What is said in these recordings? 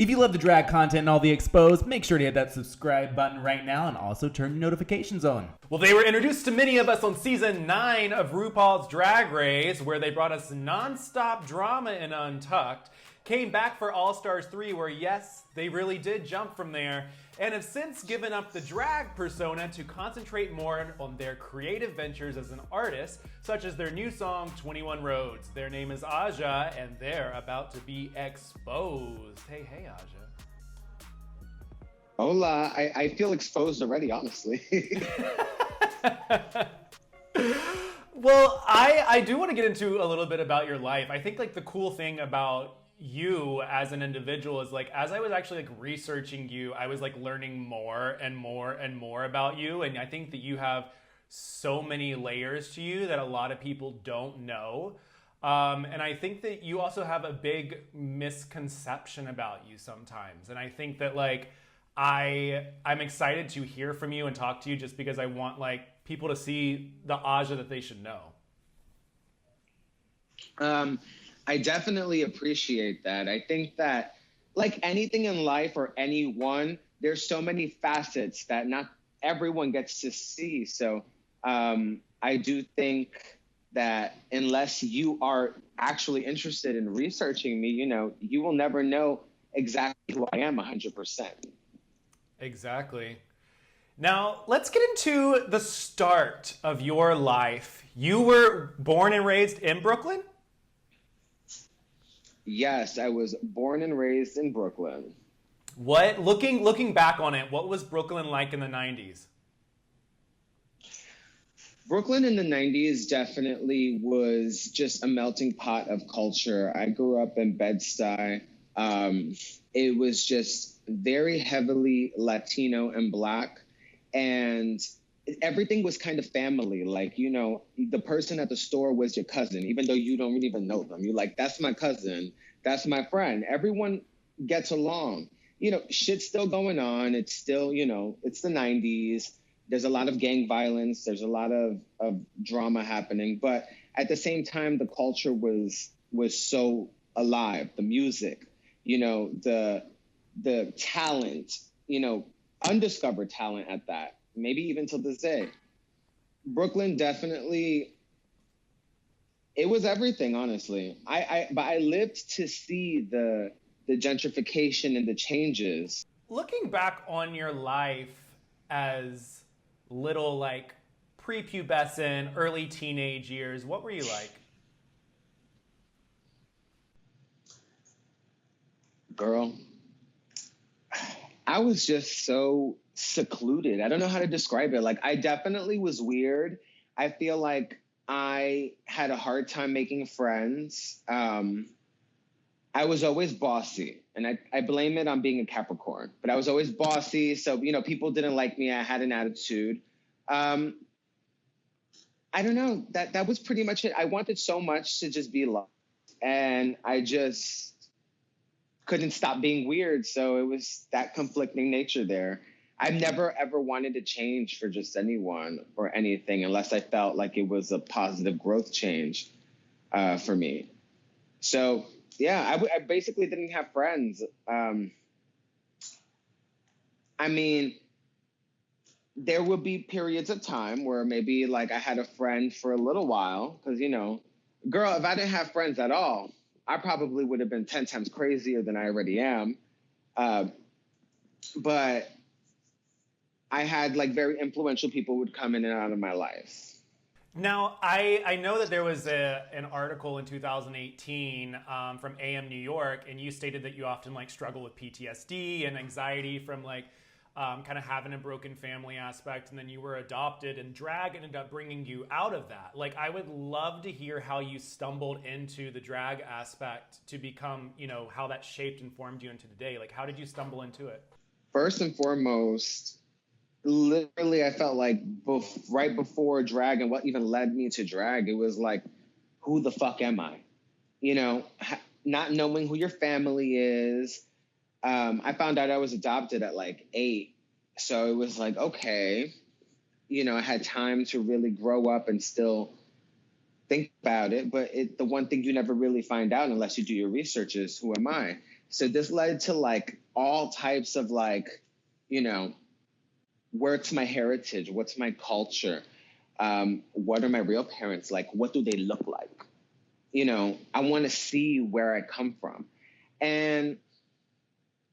If you love the drag content and all the exposed, make sure to hit that subscribe button right now and also turn your notifications on. Well, they were introduced to many of us on season 9 of Rupaul's Drag Race, where they brought us nonstop drama in Untucked. Came back for All Stars 3, where yes, they really did jump from there, and have since given up the drag persona to concentrate more on their creative ventures as an artist, such as their new song, 21 Roads. Their name is Aja, and they're about to be exposed. Hey, Aja. Hola, I feel exposed already, honestly. Well, I do want to get into a little bit about your life. I think like the cool thing about you as an individual is like, as I was actually like researching you, I was like learning more and more and more about you. And I think that you have so many layers to you that a lot of people don't know. And I think that you also have a big misconception about you sometimes. And I think that like, I'm excited to hear from you and talk to you just because I want like people to see the Aja that they should know. I definitely appreciate that. I think that like anything in life or anyone, there's so many facets that not everyone gets to see. So I do think that unless you are actually interested in researching me, you will never know exactly who I am 100%. Exactly. Now, let's get into the start of your life. You were born and raised in Brooklyn? Yes, I was born and raised in Brooklyn. What, looking back on it, what was Brooklyn like in the 90s? Brooklyn in the 90s definitely was just a melting pot of culture. I grew up in Bed-Stuy. It was just very heavily Latino and Black, and everything was kind of family. Like, the person at the store was your cousin, even though you don't even know them. You're like, that's my cousin, that's my friend. Everyone gets along. Shit's still going on. It's still, it's the 90s. There's a lot of gang violence. There's a lot of drama happening. But at the same time, the culture was so alive. The music, the talent, undiscovered talent at that, maybe even till this day. Brooklyn definitely, it was everything, honestly. But I lived to see the gentrification and the changes. Looking back on your life as little like prepubescent, early teenage years, what were you like? Girl, I was just so secluded. I don't know how to describe it. Like, I definitely was weird. I feel like I had a hard time making friends. I was always bossy, and I blame it on being a Capricorn, but I was always bossy. So, people didn't like me. I had an attitude. I don't know. That was pretty much it. I wanted so much to just be loved, and I just couldn't stop being weird. So it was that conflicting nature there. I've never, ever wanted to change for just anyone or anything unless I felt like it was a positive growth change for me. So, yeah, I basically didn't have friends. There would be periods of time where maybe like I had a friend for a little while because, girl, if I didn't have friends at all, I probably would have been 10 times crazier than I already am. But I had like very influential people who would come in and out of my life. Now, I know that there was an article in 2018 from AM New York, and you stated that you often like struggle with PTSD and anxiety from like kind of having a broken family aspect, and then you were adopted, and drag ended up bringing you out of that. Like, I would love to hear how you stumbled into the drag aspect to become, how that shaped and formed you into today. Like, how did you stumble into it? First and foremost, literally, I felt like right before drag and what even led me to drag, it was like, who the fuck am I? Not knowing who your family is. I found out I was adopted at like 8. So it was like, okay, I had time to really grow up and still think about it. But the one thing you never really find out unless you do your research is, who am I? So this led to like all types of like, you know, where's my heritage? What's my culture? What are my real parents like? What do they look like? You know, I want to see where I come from. And,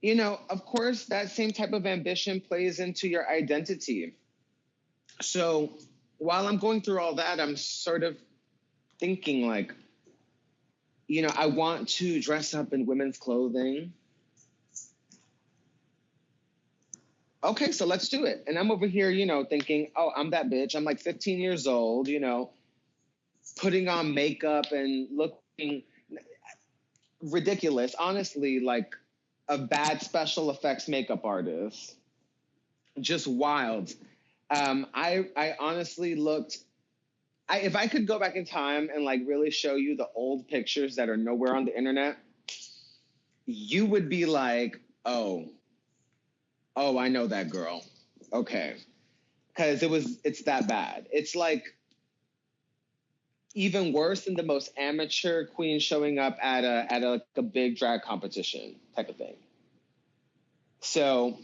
you know, of course, that same type of ambition plays into your identity. So while I'm going through all that, I'm sort of thinking like, you know, I want to dress up in women's clothing. Okay, so let's do it. And I'm over here, you know, thinking, oh, I'm that bitch. I'm like 15 years old, you know, putting on makeup and looking ridiculous. Honestly, like a bad special effects makeup artist. Just wild. I honestly looked. If I could go back in time and like really show you the old pictures that are nowhere on the internet, you would be like, oh, I know that girl. Okay, because it's that bad. It's like even worse than the most amateur queen showing up at a big drag competition type of thing. So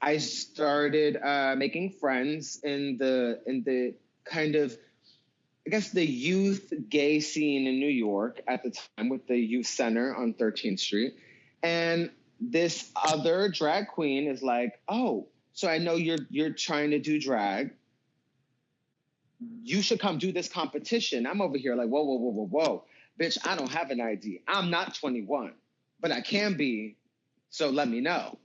I started making friends in the kind of, I guess, the youth gay scene in New York at the time with the youth center on 13th Street. And this other drag queen is like, oh, so I know you're trying to do drag. You should come do this competition. I'm over here like, whoa, whoa, whoa, whoa, whoa. Bitch, I don't have an ID. I'm not 21, but I can be, so let me know.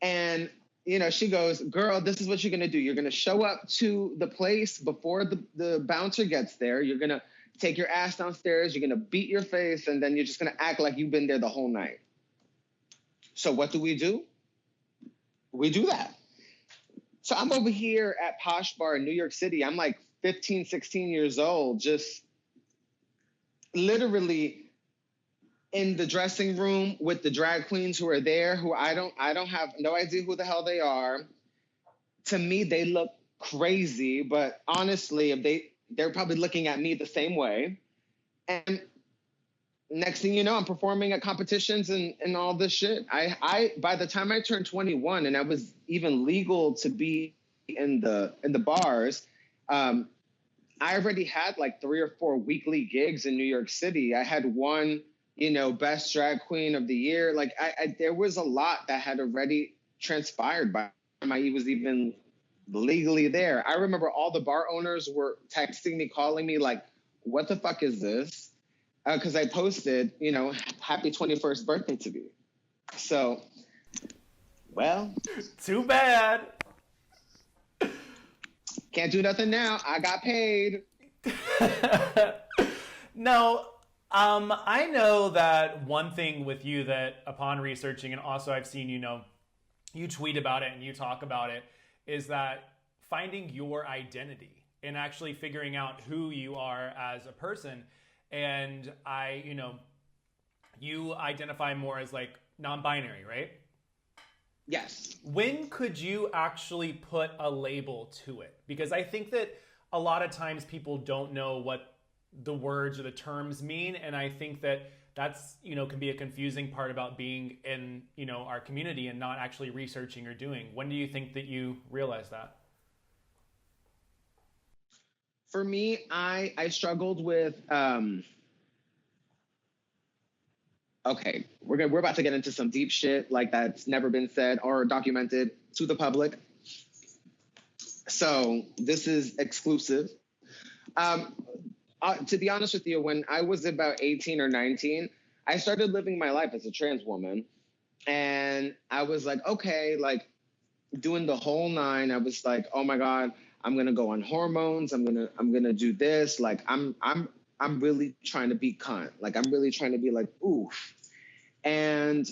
And, you know, she goes, girl, this is what you're going to do. You're going to show up to the place before the bouncer gets there. You're going to take your ass downstairs. You're going to beat your face, and then you're just going to act like you've been there the whole night. So what do? We do that. So I'm over here at Posh Bar in New York City. I'm like 15, 16 years old, just literally in the dressing room with the drag queens who are there, who I don't have no idea who the hell they are. To me, they look crazy, but honestly, they're probably looking at me the same way. And next thing you know, I'm performing at competitions and all this shit. I by the time I turned 21 and I was even legal to be in the bars, I already had like 3 or 4 weekly gigs in New York City. I had one, you know, best drag queen of the year. Like there was a lot that had already transpired by the time I was even legally there. I remember all the bar owners were texting me, calling me like, what the fuck is this? Because I posted, you know, happy 21st birthday to me. So, well. Too bad. Can't do nothing now. I got paid. No, I know that one thing with you that upon researching, and also I've seen, you know, you tweet about it and you talk about it, is that finding your identity and actually figuring out who you are as a person. And you know, you identify more as like non-binary, right? Yes. When could you actually put a label to it? Because I think that a lot of times people don't know what the words or the terms mean. And I think that that's, you know, can be a confusing part about being in, you know, our community and not actually researching or doing. When do you think that you realize that? For me, I struggled with, okay, we're about to get into some deep shit like that's never been said or documented to the public. So this is exclusive. To be honest with you, when I was about 18 or 19, I started living my life as a trans woman. And I was like, okay, like doing the whole nine. I was like, oh my God, I'm gonna go on hormones. I'm gonna do this. Like I'm really trying to be cunt. Like I'm really trying to be like, oof. And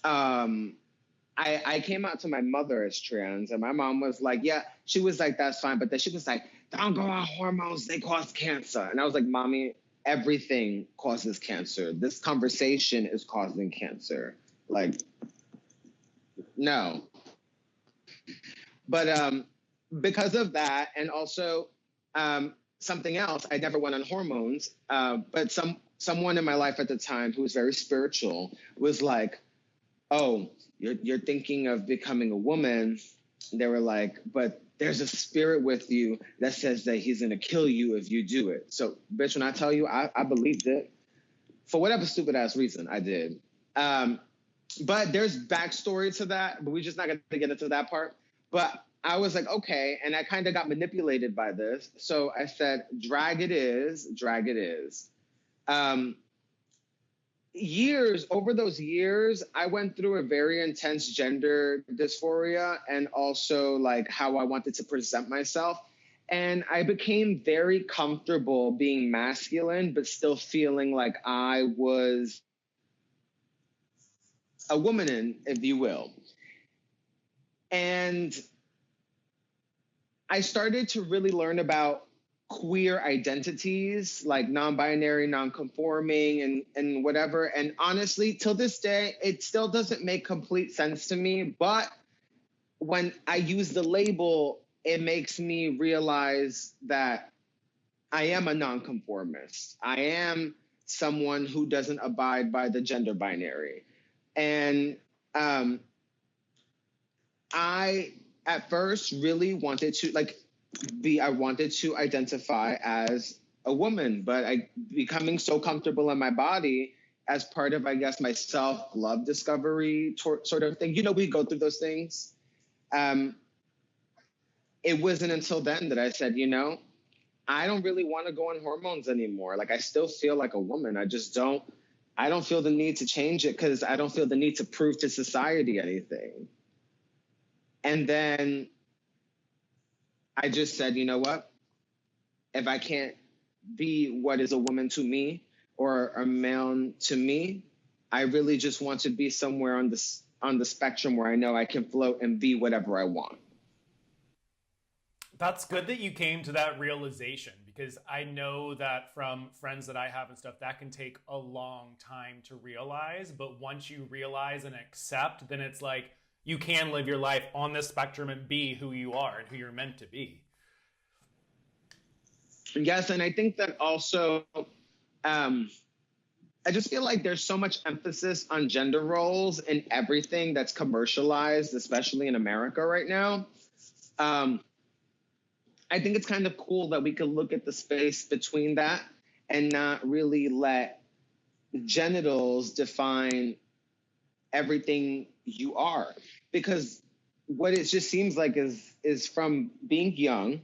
I came out to my mother as trans, and my mom was like, yeah, she was like, that's fine. But then she was like, don't go on hormones, they cause cancer. And I was like, Mommy, everything causes cancer. This conversation is causing cancer. Like, no. But because of that, and also something else, I never went on hormones, but someone in my life at the time who was very spiritual was like, oh, you're thinking of becoming a woman. They were like, but there's a spirit with you that says that he's going to kill you if you do it. So, bitch, when I tell you, I believed it. For whatever stupid ass reason, I did. But there's backstory to that, but we're just not going to get into that part. But I was like, okay. And I kind of got manipulated by this. So I said, drag it is, drag it is. Over those years, I went through a very intense gender dysphoria and also like how I wanted to present myself. And I became very comfortable being masculine, but still feeling like I was a woman, if you will. And I started to really learn about queer identities, like non-binary, non-conforming, and whatever. And honestly, till this day, it still doesn't make complete sense to me. But when I use the label, it makes me realize that I am a non-conformist. I am someone who doesn't abide by the gender binary. And I, at first, really wanted to, I wanted to identify as a woman, but becoming so comfortable in my body as part of, I guess, my self-love discovery sort of thing. You know, we go through those things. It wasn't until then that I said, you know, I don't really want to go on hormones anymore. Like, I still feel like a woman. I don't feel the need to change it because I don't feel the need to prove to society anything. And then I just said, you know what? If I can't be what is a woman to me or a male to me, I really just want to be somewhere on the spectrum where I know I can float and be whatever I want. That's good that you came to that realization, because I know that from friends that I have and stuff, that can take a long time to realize. But once you realize and accept, then it's like you can live your life on this spectrum and be who you are and who you're meant to be. Yes, and I think that also, I just feel like there's so much emphasis on gender roles in everything that's commercialized, especially in America right now. I think it's kind of cool that we could look at the space between that and not really let genitals define everything you are. Because what it just seems like is from being young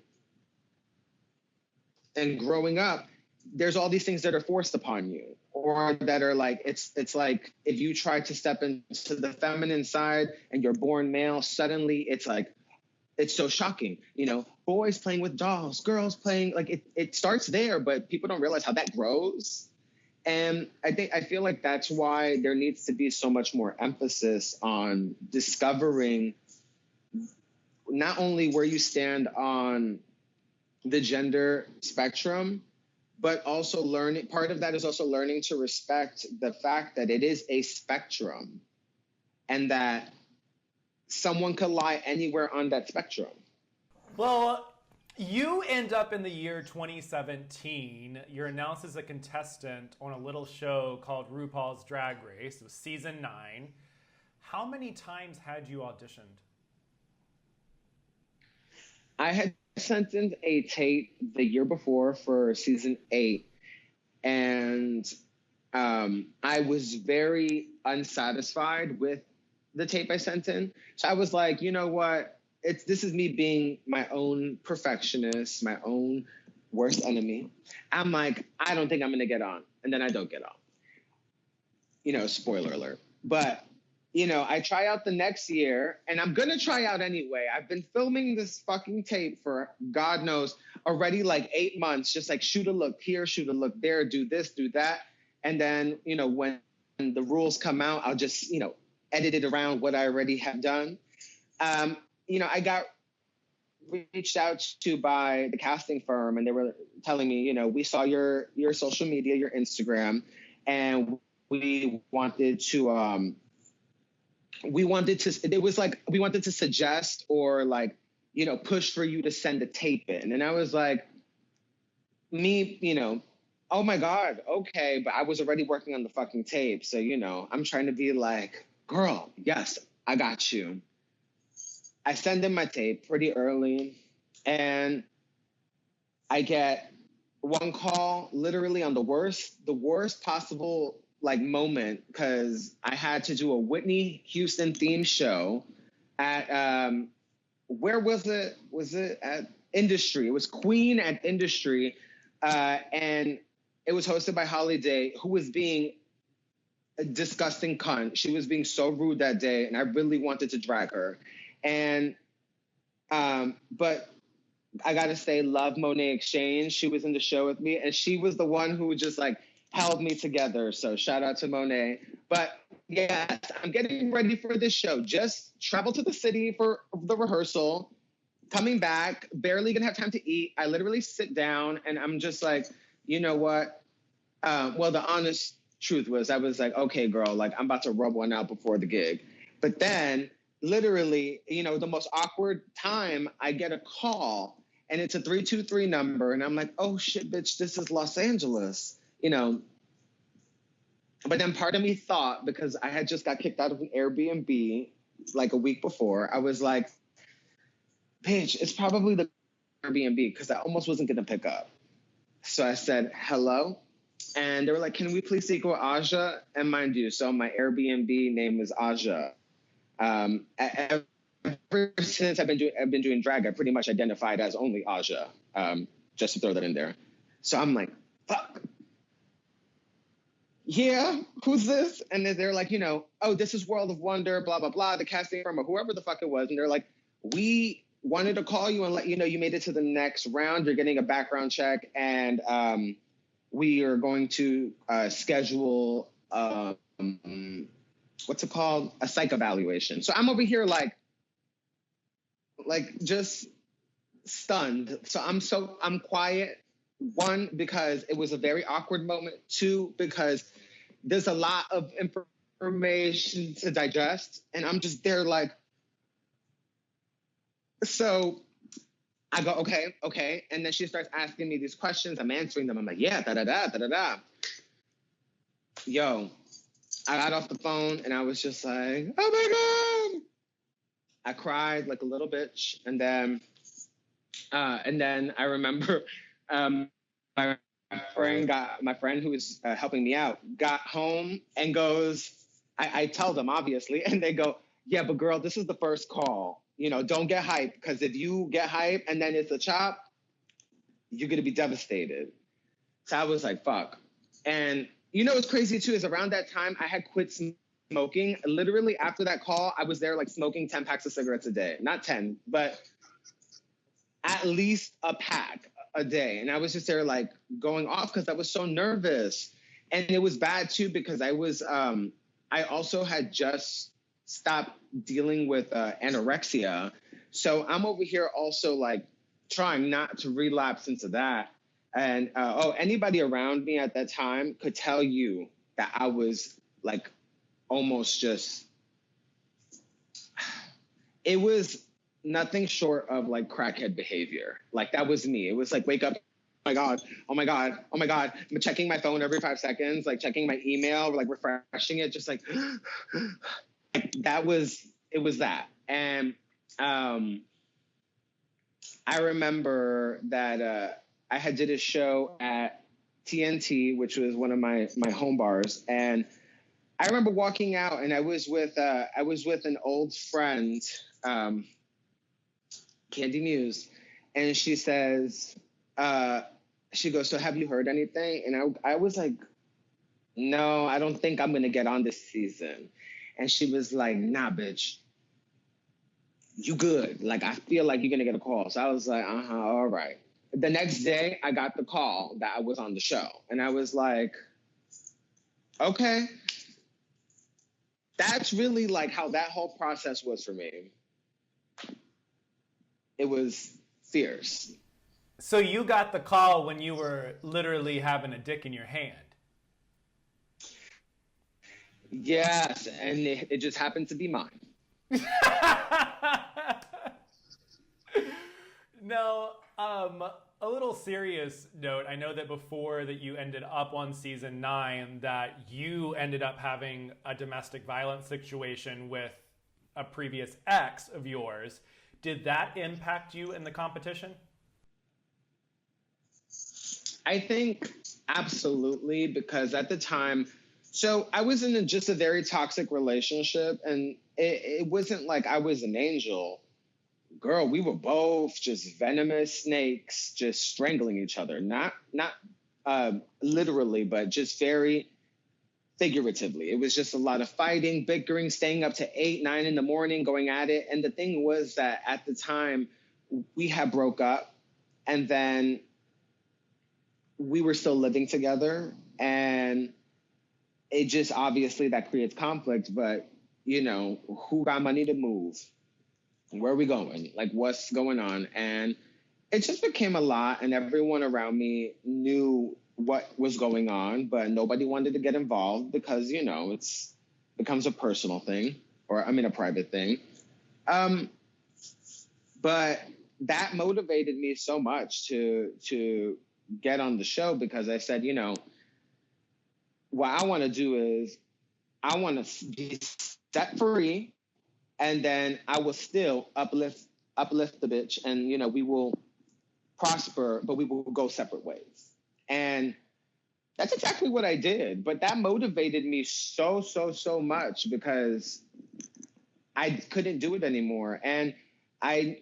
and growing up, there's all these things that are forced upon you, or that are like, it's like if you try to step into the feminine side and you're born male, suddenly it's like, it's so shocking, you know, boys playing with dolls, girls playing, like it starts there, but people don't realize how that grows. And I feel like that's why there needs to be so much more emphasis on discovering not only where you stand on the gender spectrum, but also learning, part of that is also learning to respect the fact that it is a spectrum and that someone could lie anywhere on that spectrum. Well, you end up in the year 2017. You're announced as a contestant on a little show called Rupaul's Drag Race. It was season 9. How many times had you auditioned? I had sent in a tape the year before for season 8, and I was very unsatisfied with the tape I sent in. So I was like, you know what? This is me being my own perfectionist, my own worst enemy. I'm like, I don't think I'm gonna get on. And then I don't get on. You know, spoiler alert. But, you know, I try out the next year, and I'm gonna try out anyway. I've been filming this fucking tape for, God knows, already like 8 months, just like shoot a look here, shoot a look there, do this, do that. And then, you know, when the rules come out, I'll just, you know, edit it around what I already have done. You know, I got reached out to by the casting firm, and they were telling me, you know, we saw your social media, your Instagram, and we wanted to suggest or like, you know, push for you to send a tape in. And I was like, me, you know, Oh my God, okay. But I was already working on the fucking tape. So, I'm trying to be like, girl, yes, I got you. I send in my tape pretty early, and I get one call literally on the worst possible like moment, because I had to do a Whitney Houston theme show at where was it? Was it at Industry? It was Queen at Industry, and it was hosted by Holiday, who was being a disgusting cunt. She was being so rude that day, and I really wanted to drag her. And but I gotta say, love Monet Exchange. She was in the show with me, and she was the one who just like held me together. So shout out to Monet. But yes, I'm getting ready for this show. Just travel to the city for the rehearsal. Coming back, barely gonna have time to eat. I literally sit down and I'm just like, you know what? Well, the honest truth was, I was like, okay, girl, like I'm about to rub one out before the gig. But then, literally, the most awkward time, I get a call and it's a 323 number. And I'm like, oh shit, bitch, this is Los Angeles, But then part of me thought, because I had just got kicked out of an Airbnb like a week before, I was like, bitch, it's probably the Airbnb, because I almost wasn't going to pick up. So I said, hello. And they were like, can we please speak with Aja? And mind you, so my Airbnb name is Aja. Ever since I've been doing drag, I pretty much identified as only Aja, just to throw that in there. So I'm like, fuck. Yeah, who's this? And then they're like, oh, this is World of Wonder, blah, blah, blah, the casting firm or whoever the fuck it was. And they're like, we wanted to call you and let you know you made it to the next round. You're getting a background check, and we are going to schedule, what's it called? A psych evaluation. So I'm over here like just stunned. So I'm quiet. One, because it was a very awkward moment. Two, because there's a lot of information to digest. And I'm just there like, so I go, okay. And then she starts asking me these questions. I'm answering them. I'm like, yeah, da-da-da, da-da-da. Yo, I got off the phone and I was just like, oh my God. I cried like a little bitch. And then I remember my friend who was helping me out got home and goes, I tell them obviously, and they go, yeah, but girl, this is the first call. Don't get hyped, because if you get hyped and then it's a chop, you're gonna be devastated. So I was like, fuck. And what's crazy too is around that time I had quit smoking. Literally after that call, I was there like smoking 10 packs of cigarettes a day. Not 10, but at least a pack a day. And I was just there like going off because I was so nervous. And it was bad too, because I also had just stopped dealing with anorexia. So I'm over here also like trying not to relapse into that. And anybody around me at that time could tell you that I was like almost just, it was nothing short of like crackhead behavior. Like that was me. It was like, wake up, oh my God. I'm checking my phone every 5 seconds, like checking my email, like refreshing it, just like, it was that. And I remember that I had did a show at TNT, which was one of my home bars. And I remember walking out and I was with an old friend, Candy Muse, and she says, she goes, so have you heard anything? And I was like, no, I don't think I'm going to get on this season. And she was like, nah, bitch, you good. Like, I feel like you're going to get a call. So I was like, all right. The next day, I got the call that I was on the show. And I was like, okay. That's really like how that whole process was for me. It was fierce. So you got the call when you were literally having a dick in your hand. Yes, and it just happened to be mine. No, a little serious note, I know that before that you ended up on season 9, that you ended up having a domestic violence situation with a previous ex of yours. Did that impact you in the competition? I think absolutely, because at the time, so I was in just a very toxic relationship, and it wasn't like I was an angel. Girl, we were both just venomous snakes, just strangling each other. Not literally, but just very figuratively. It was just a lot of fighting, bickering, staying up to 8, 9 in the morning, going at it. And the thing was that at the time, we had broke up, and then we were still living together, and it just obviously that creates conflict. But, you know, who got money to move? Where are we going? Like, what's going on? And it just became a lot, and everyone around me knew what was going on, but nobody wanted to get involved because, you know, it's becomes a personal thing, or I mean a private thing. But that motivated me so much to get on the show, because I said, you know, what I want to do is I want to be set free, and then I will still uplift the bitch, and, you know, we will prosper, but we will go separate ways. And that's exactly what I did. But that motivated me so much, because I couldn't do it anymore. And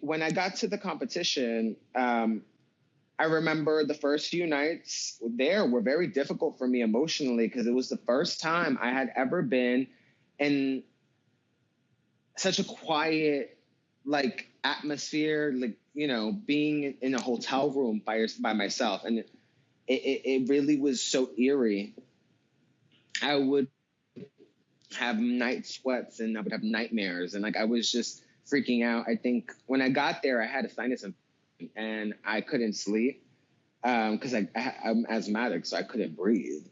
when I got to the competition, I remember the first few nights there were very difficult for me emotionally, because it was the first time I had ever been in such a quiet, like, atmosphere, like, you know, being in a hotel room by myself. And it really was so eerie. I would have night sweats, and I would have nightmares, and, like, I was just freaking out. I think when I got there, I had a sinus infection, and I couldn't sleep because I'm asthmatic, so I couldn't breathe.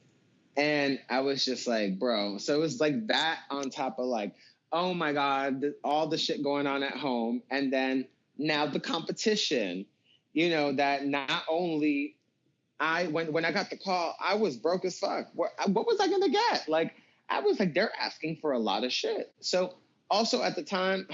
And I was just like, bro. So it was like that on top of, like, oh my God, all the shit going on at home. And then now the competition, you know, that not only when I got the call, I was broke as fuck. What was I going to get? Like, I was like, they're asking for a lot of shit. So also at the time,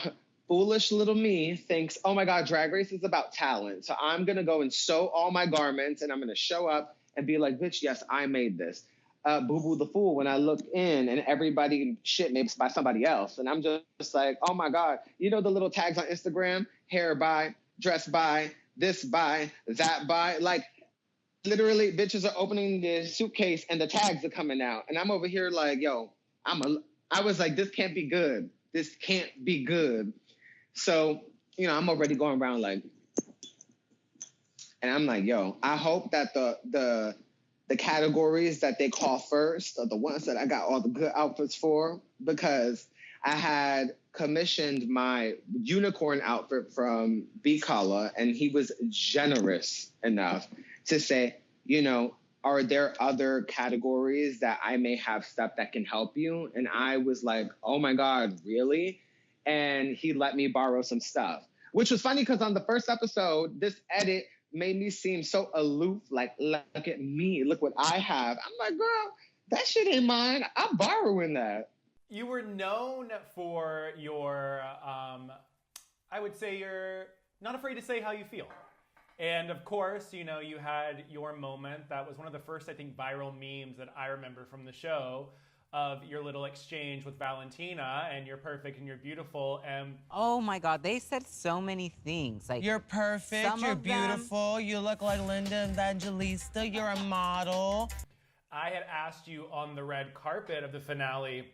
foolish little me thinks, oh my God, Drag Race is about talent. So I'm going to go and sew all my garments, and I'm going to show up and be like, bitch, yes, I made this. Boo Boo the Fool, when I look in and everybody shit made by somebody else. And I'm just like, oh my God, you know the little tags on Instagram, hair by, dress by, this by, that by, like, literally bitches are opening the suitcase and the tags are coming out. And I'm over here like, yo, I was like, this can't be good. This can't be good. So, you know, I'm already going around like, and I'm like, yo, I hope that the categories that they call first are the ones that I got all the good outfits for, because I had commissioned my unicorn outfit from B Kala, and he was generous enough to say, you know, are there other categories that I may have stuff that can help you? And I was like, oh my God, really? And he let me borrow some stuff, which was funny because on the first episode, this edit made me seem so aloof, like, look at me, look what I have. I'm like, girl, that shit ain't mine. I'm borrowing that. You were known for your, I would say you're not afraid to say how you feel. And of course, you know, you had your moment that was one of the first, I think, viral memes that I remember from the show, of your little exchange with Valentina, and you're perfect and you're beautiful. And oh my God, they said so many things. Like, you're perfect, you're beautiful, you look like Linda Evangelista, you're a model. I had asked you on the red carpet of the finale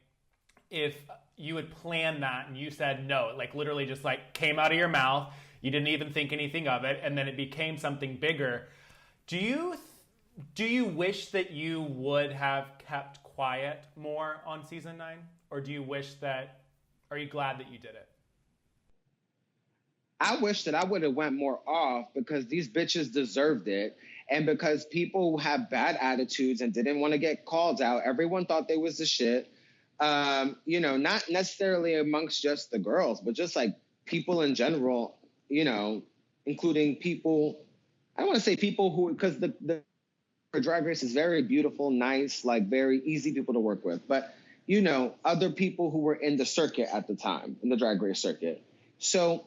if you had planned that, and you said no. Like, literally just like came out of your mouth. You didn't even think anything of it, and then it became something bigger. Do you wish that you would have kept quiet more on season 9? Or do you wish that, are you glad that you did it? I wish that I would have went more off, because these bitches deserved it. And because people have bad attitudes and didn't want to get called out, everyone thought they was the shit. You know, not necessarily amongst just the girls, but just like people in general, you know, including people I don't want to say people who, because the Drag Race is very beautiful, nice, like very easy people to work with. But, you know, other people who were in the circuit at the time, in the Drag Race circuit. So,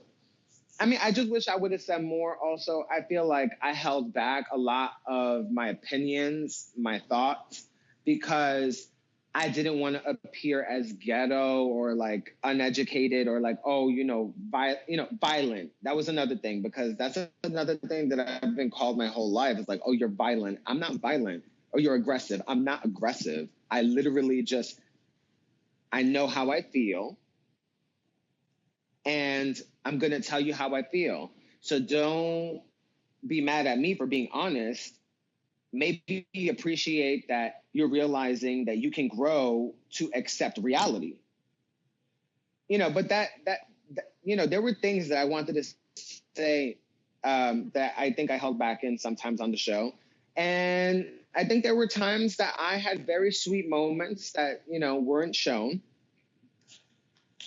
I mean, I just wish I would have said more. Also, I feel like I held back a lot of my opinions, my thoughts, because I didn't want to appear as ghetto or like uneducated or like, oh, violent. That was another thing, because that's another thing that I've been called my whole life. It's like, oh, you're violent. I'm not violent. Oh, you're aggressive. I'm not aggressive. I literally just, I know how I feel. And I'm going to tell you how I feel. So don't be mad at me for being honest. Maybe appreciate that you're realizing that you can grow to accept reality. You know, but that you know, there were things that I wanted to say that I think I held back in sometimes on the show. And I think there were times that I had very sweet moments that, you know, weren't shown.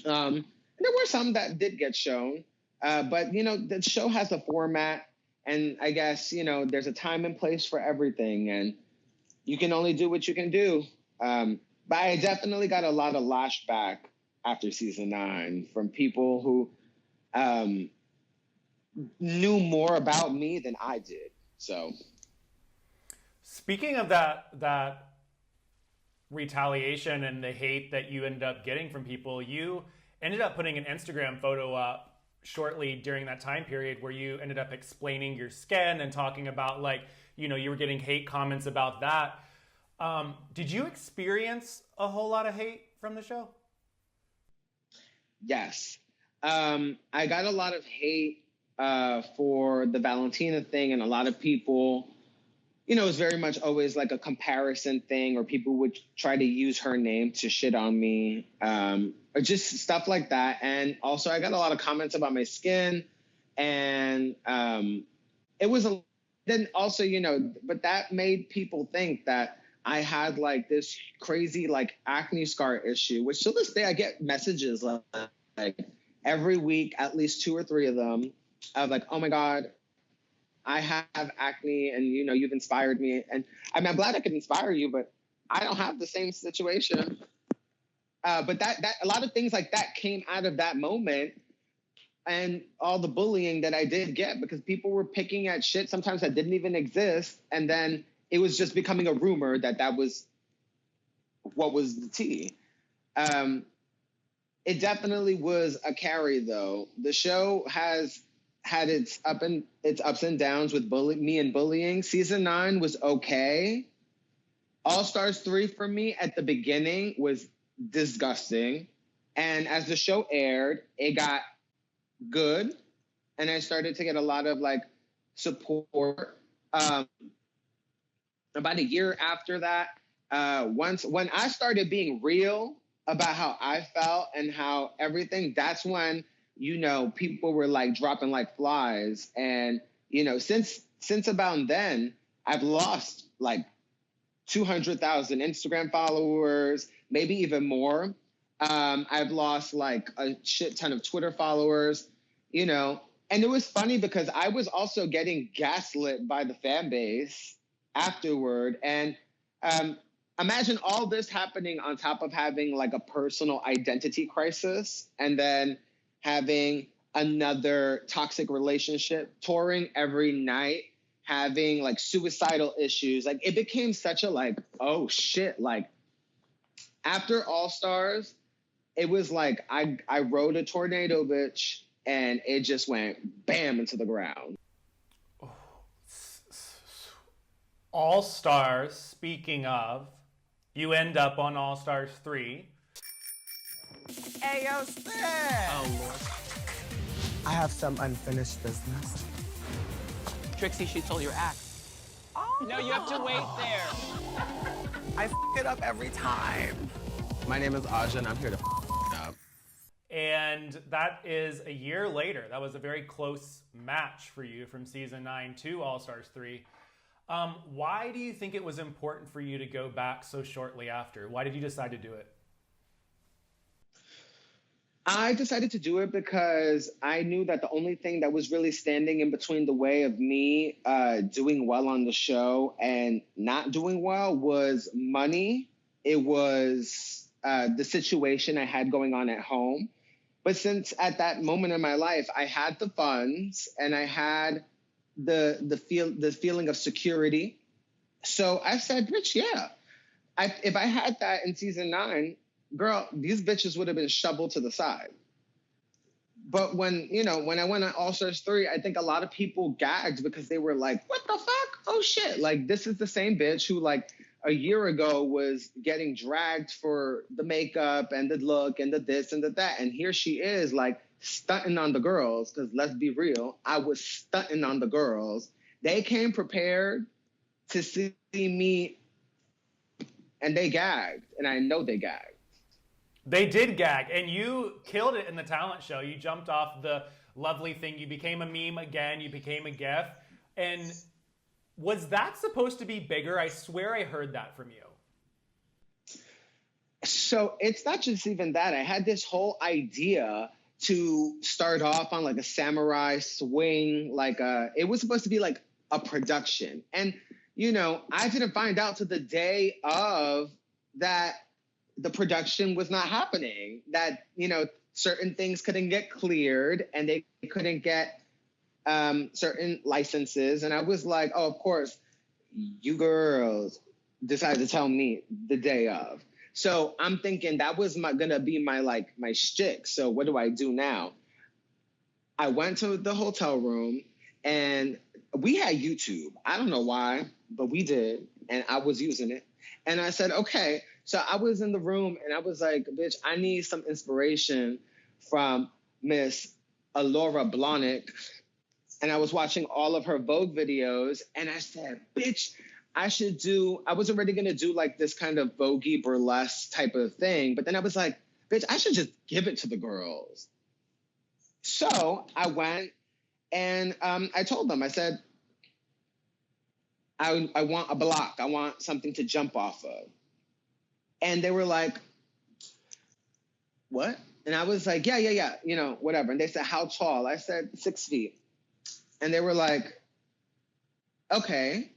There were some that did get shown, but, you know, the show has a format, and I guess, you know, there's a time and place for everything, and you can only do what you can do. But I definitely got a lot of lashback after season 9 from people who knew more about me than I did. So, speaking of that retaliation and the hate that you ended up getting from people, you ended up putting an Instagram photo up shortly during that time period where you ended up explaining your skin and talking about, like, you know, you were getting hate comments about that. Did you experience a whole lot of hate from the show? Yes. I got a lot of hate for the Valentina thing, and a lot of people, you know, it was very much always like a comparison thing, or people would try to use her name to shit on me, or just stuff like that. And also I got a lot of comments about my skin, and it was then also, you know, but that made people think that I had like this crazy like acne scar issue, which to this day I get messages like every week, at least 2 or 3 of them, of like, oh my God, I have acne, and, you know, you've inspired me. And I mean, I'm glad I could inspire you, but I don't have the same situation. But that a lot of things like that came out of that moment, and all the bullying that I did get, because people were picking at shit sometimes that didn't even exist. And then it was just becoming a rumor that was what was the tea. It definitely was a carry, though. The show has had its ups and downs with me and bullying. Season 9 was okay. All Stars 3 for me at the beginning was disgusting. And as the show aired, it got good. And I started to get a lot of like support. About a year after that, when I started being real about how I felt and how everything, that's when, you know, people were like dropping like flies. And, you know, since about then, I've lost like 200,000 Instagram followers, maybe even more. I've lost like a shit ton of Twitter followers, you know. And it was funny because I was also getting gaslit by the fan base afterward. And imagine all this happening on top of having like a personal identity crisis, and then having another toxic relationship, touring every night, having like suicidal issues. Like, it became such a like, oh shit. Like, after All Stars, it was like I rode a tornado, bitch, and it just went bam into the ground. All Stars, speaking of, you end up on All Stars 3. Ayo, sis! Oh, Lord. I have some unfinished business. Trixie shoots all your acts. Oh. No, you have to wait there. I f it up every time. My name is Aja, and I'm here to f it up. And that is a year later. That was a very close match for you from season 9 to All Stars 3. Why do you think it was important for you to go back so shortly after? Why did you decide to do it? I decided to do it because I knew that the only thing that was really standing in between the way of me doing well on the show and not doing well was money. It was the situation I had going on at home. But since at that moment in my life, I had the funds and I had the feeling of security. So I said, bitch, yeah. If I had that in season 9, girl, these bitches would have been shoveled to the side. But when I went on All Stars 3, I think a lot of people gagged because they were like, what the fuck? Oh shit. Like, this is the same bitch who like a year ago was getting dragged for the makeup and the look and the this and the that. And here she is like stunting on the girls. Because let's be real, I was stunting on the girls. They came prepared to see me and they gagged. And I know they gagged. They did gag, and you killed it in the talent show. You jumped off the lovely thing. You became a meme again. You became a GIF. And was that supposed to be bigger? I swear I heard that from you. So it's not just even that. I had this whole idea to start off on like a samurai swing. It was supposed to be like a production. And, I didn't find out till the day of that the production was not happening, that, certain things couldn't get cleared and they couldn't get certain licenses. And I was like, oh, of course, you girls decided to tell me the day of. So I'm thinking that was gonna be my shtick. So what do I do now? I went to the hotel room and we had YouTube. I don't know why, but we did. And I was using it. And I said, okay. So I was in the room and I was like, bitch, I need some inspiration from Miss Alora Blahnik. And I was watching all of her Vogue videos and I said, bitch, I was already going to do like this kind of Vogue-y burlesque type of thing. But then I was like, bitch, I should just give it to the girls. So I went and I told them, I said, I want a block. I want something to jump off of. And they were like, what? And I was like, yeah, whatever. And they said, how tall? I said, 6 feet. And they were like, okay.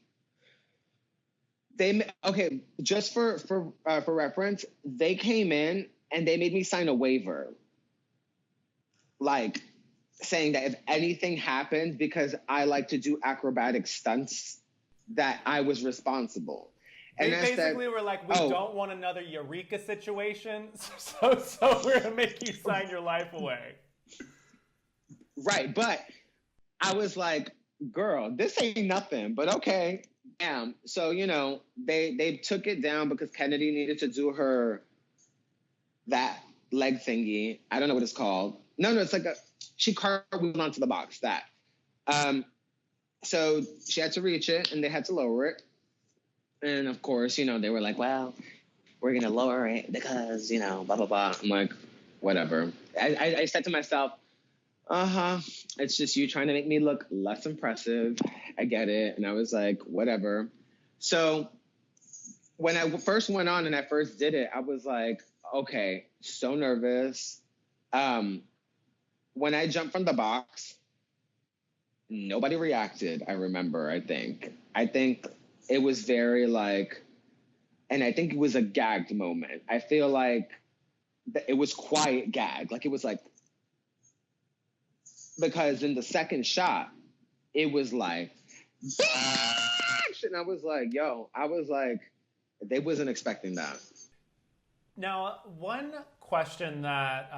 Just for reference, they came in and they made me sign a waiver. Like, saying that if anything happened, because I like to do acrobatic stunts, that I was responsible. They And basically were like, we don't want another Eureka situation, so we're going to make you sign your life away. Right, but I was like, girl, this ain't nothing, but okay, damn. So, they took it down because Kennedy needed to do that leg thingy. I don't know what it's called. No, it's like she cartwheeled onto the box, that. So she had to reach it and they had to lower it. And of course, they were like, well, we're going to lower it because, blah, blah, blah. I'm like, whatever. I said to myself, it's just you trying to make me look less impressive. I get it. And I was like, whatever. So when I first went on and I first did it, I was like, okay, so nervous. When I jumped from the box, nobody reacted, I remember, I think it was very and I think it was a gagged moment. I feel like it was quiet gag. Like it was like, because in the second shot, it was like, and I was like, they wasn't expecting that. Now, one question that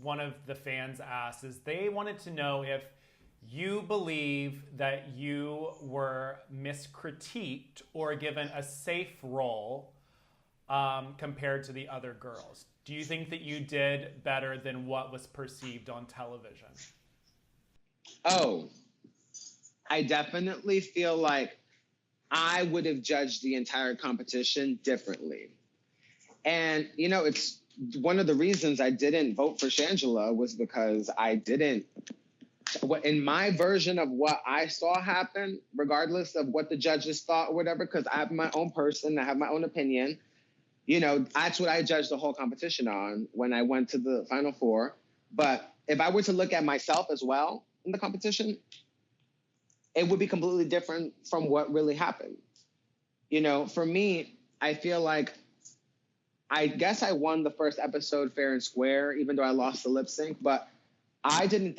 one of the fans asked is they wanted to know if you believe that you were miscritiqued or given a safe role compared to the other girls. Do you think that you did better than what was perceived on television? Oh, I definitely feel like I would have judged the entire competition differently. And, it's one of the reasons I didn't vote for Shangela was because I didn't, in my version of what I saw happen, regardless of what the judges thought or whatever, because I have my own person, I have my own opinion, You know, that's what I judged the whole competition on when I went to the Final Four. But if I were to look at myself as well in the competition, it would be completely different from what really happened. You know, for me, I feel like I guess I won the first episode fair and square, even though I lost the lip sync. But I didn't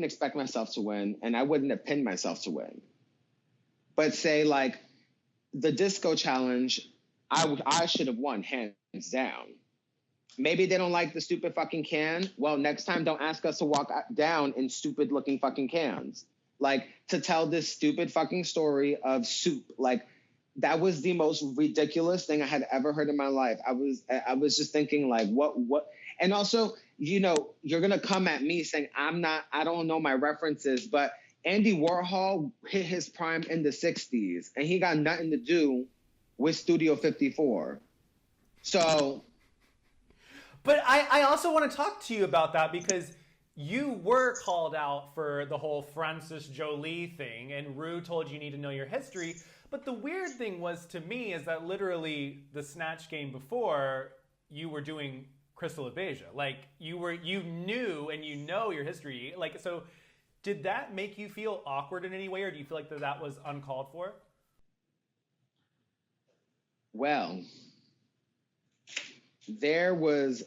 expect myself to win, and I wouldn't have pinned myself to win. But say, like, the disco challenge, I should have won, hands down. Maybe they don't like the stupid fucking can. Well, next time, don't ask us to walk down in stupid looking fucking cans. Like, to tell this stupid fucking story of soup. Like, that was the most ridiculous thing I had ever heard in my life. I was just thinking, like, what? And also, you know, you're going to come at me saying, I don't know my references, but Andy Warhol hit his prime in the 60s, and he got nothing to do with Studio 54. So... But I also want to talk to you about that because you were called out for the whole Francis Jolie thing, and Rue told you need to know your history. But the weird thing was to me is that literally the Snatch game before, you were doing Crystal Abeja. Like, you knew and you know your history. Like, so did that make you feel awkward in any way, or do you feel like that was uncalled for? Well, there was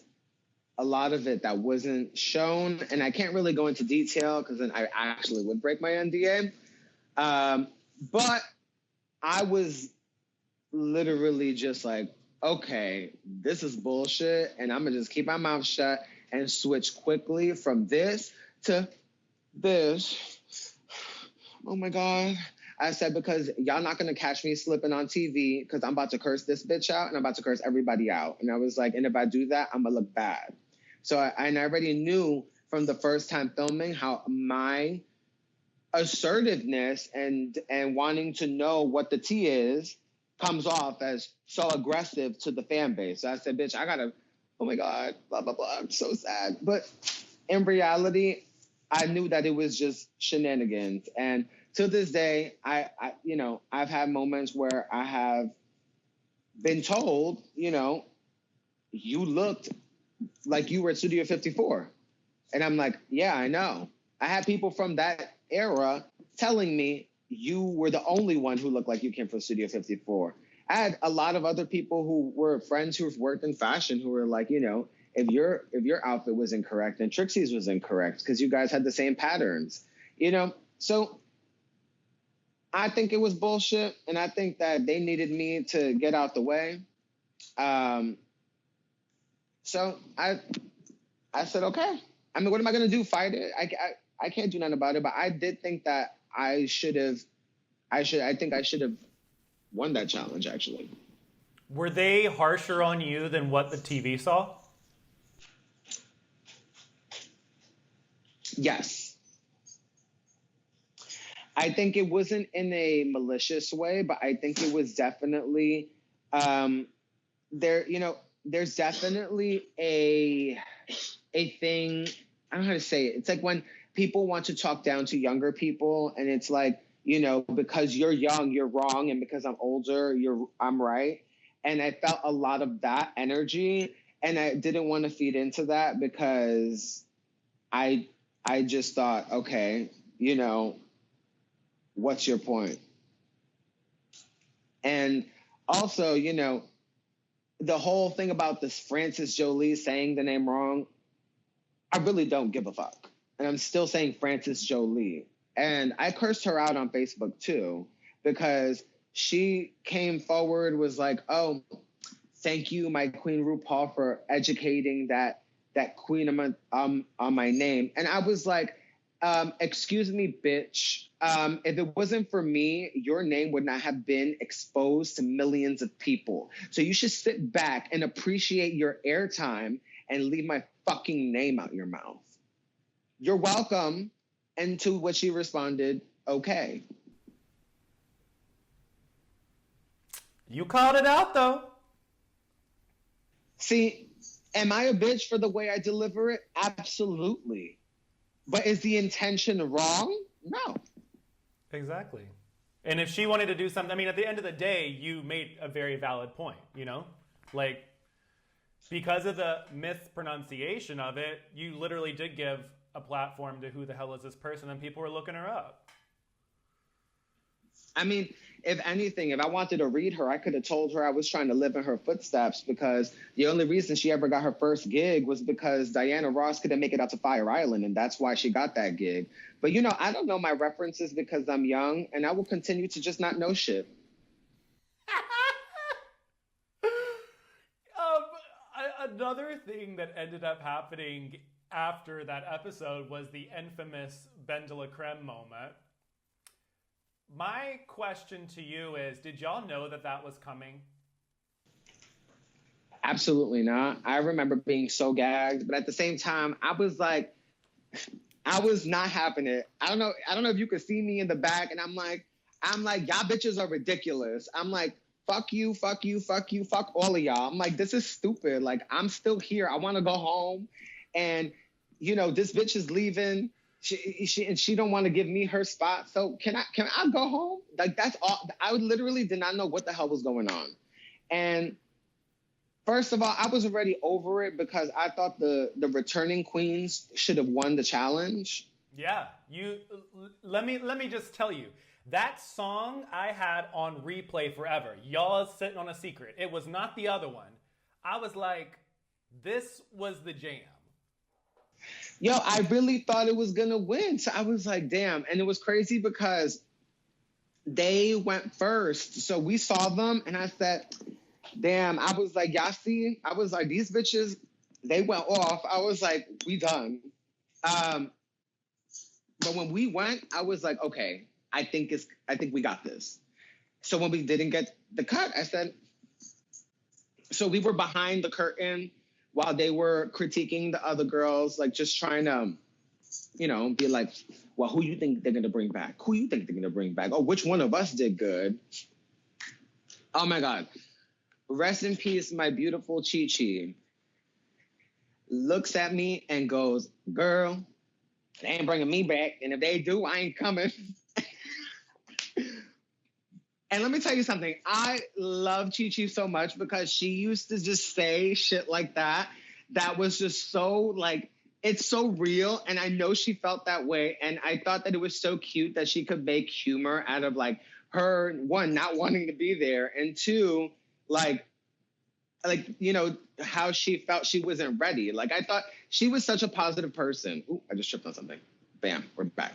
a lot of it that wasn't shown, and I can't really go into detail because then I actually would break my NDA. But I was literally just like, okay, this is bullshit, and I'm gonna just keep my mouth shut and switch quickly from this to this. Oh my God. I said, because y'all not gonna catch me slipping on TV because I'm about to curse this bitch out and I'm about to curse everybody out. And I was like, and if I do that, I'm gonna look bad. So I already knew from the first time filming how my assertiveness and wanting to know what the tea is comes off as so aggressive to the fan base. So I said, bitch, I gotta, oh my God, blah, blah, blah. I'm so sad. But in reality, I knew that it was just shenanigans. And to this day, I've had moments where I have been told, you know, you looked like you were at Studio 54. And I'm like, yeah, I know. I had people from that era telling me you were the only one who looked like you came from Studio 54. I had a lot of other people who were friends who've worked in fashion who were like, you know, if your outfit was incorrect, then Trixie's was incorrect because you guys had the same patterns, you know? So I think it was bullshit, and I think that they needed me to get out the way. So I said, okay. I mean, what am I going to do? Fight it? I can't do nothing about it, but I did think that I think I should have won that challenge, actually. Were they harsher on you than what the TV saw? Yes. I think it wasn't in a malicious way, but I think it was definitely there's definitely a thing. I don't know how to say it. It's like when people want to talk down to younger people, and it's like, you know, because you're young, you're wrong, and because I'm older, I'm right. And I felt a lot of that energy, and I didn't want to feed into that because I just thought, okay, you know, what's your point? And also, you know, the whole thing about this Francis Jolie saying the name wrong, I really don't give a fuck. And I'm still saying Francis Jolie. And I cursed her out on Facebook too, because she came forward, was like, oh, thank you, my Queen Rupaul, for educating that queen on my name. And I was like, excuse me, bitch. If it wasn't for me, your name would not have been exposed to millions of people. So you should sit back and appreciate your airtime and leave my fucking name out your mouth. You're welcome. And to which she responded, okay. You called it out, though. See, am I a bitch for the way I deliver it? Absolutely. But is the intention wrong? No. Exactly. And if she wanted to do something, I mean, at the end of the day, you made a very valid point, you know? Like, Because of the mispronunciation of it, you literally did give a platform to who the hell is this person, and people were looking her up. I mean, if anything, if I wanted to read her, I could have told her I was trying to live in her footsteps, because the only reason she ever got her first gig was because Diana Ross couldn't make it out to Fire Island, and that's why she got that gig. But, you know, I don't know my references because I'm young, and I will continue to just not know shit. Another thing that ended up happening after that episode was the infamous Ben de la Creme moment. My question to you is, did y'all know that that was coming? Absolutely not. I remember being so gagged, but at the same time, I was like, I was not having it. I don't know if you could see me in the back, and I'm like, y'all bitches are ridiculous. I'm like, fuck you, fuck you, fuck you, fuck all of y'all. I'm like, this is stupid. Like, I'm still here. I want to go home. And, you know, this bitch is leaving. She don't want to give me her spot. So can I go home? Like, that's all. I literally did not know what the hell was going on. And first of all, I was already over it because I thought the returning queens should have won the challenge. Yeah, let me just tell you. That song I had on replay forever. Y'all sitting on a secret. It was not the other one. I was like, this was the jam. Yo, I really thought it was gonna win. So I was like, damn. And it was crazy because they went first. So we saw them and I said, damn. I was like, y'all see? I was like, these bitches, they went off. I was like, we done. But when we went, I was like, okay, I think we got this. So when we didn't get the cut, I said, so we were behind the curtain while they were critiquing the other girls, like just trying to, you know, be like, well, who you think they're going to bring back? Who you think they're going to bring back? Oh, which one of us did good? Oh my God. Rest in peace, my beautiful Chi Chi. Looks at me and goes, girl, they ain't bringing me back. And if they do, I ain't coming. And let me tell you something. I love Chi Chi so much because she used to just say shit like that. That was just so, like, it's so real. And I know she felt that way. And I thought that it was so cute that she could make humor out of, like, her, one, not wanting to be there. And two, like, you know, how she felt she wasn't ready. Like, I thought she was such a positive person. Ooh, I just tripped on something. Bam, we're back.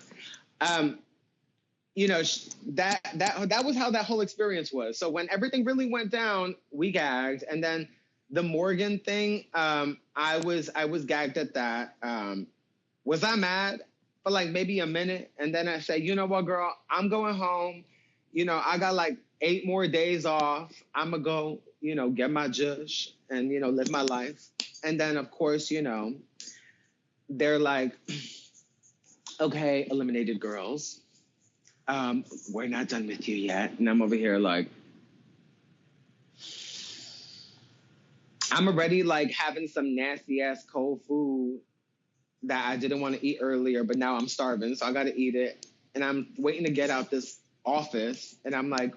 You know, that was how that whole experience was. So when everything really went down, we gagged. And then the Morgan thing, I was gagged at that. Was I mad? For like maybe a minute. And then I said, you know what, girl, I'm going home. You know, I got like 8 more days off. I'm going to go, you know, get my jush and, you know, live my life. And then, of course, you know, they're like, okay, eliminated girls. We're not done with you yet. And I'm over here like, I'm already like having some nasty ass cold food that I didn't want to eat earlier, but now I'm starving, so I got to eat it. And I'm waiting to get out this office, and I'm like,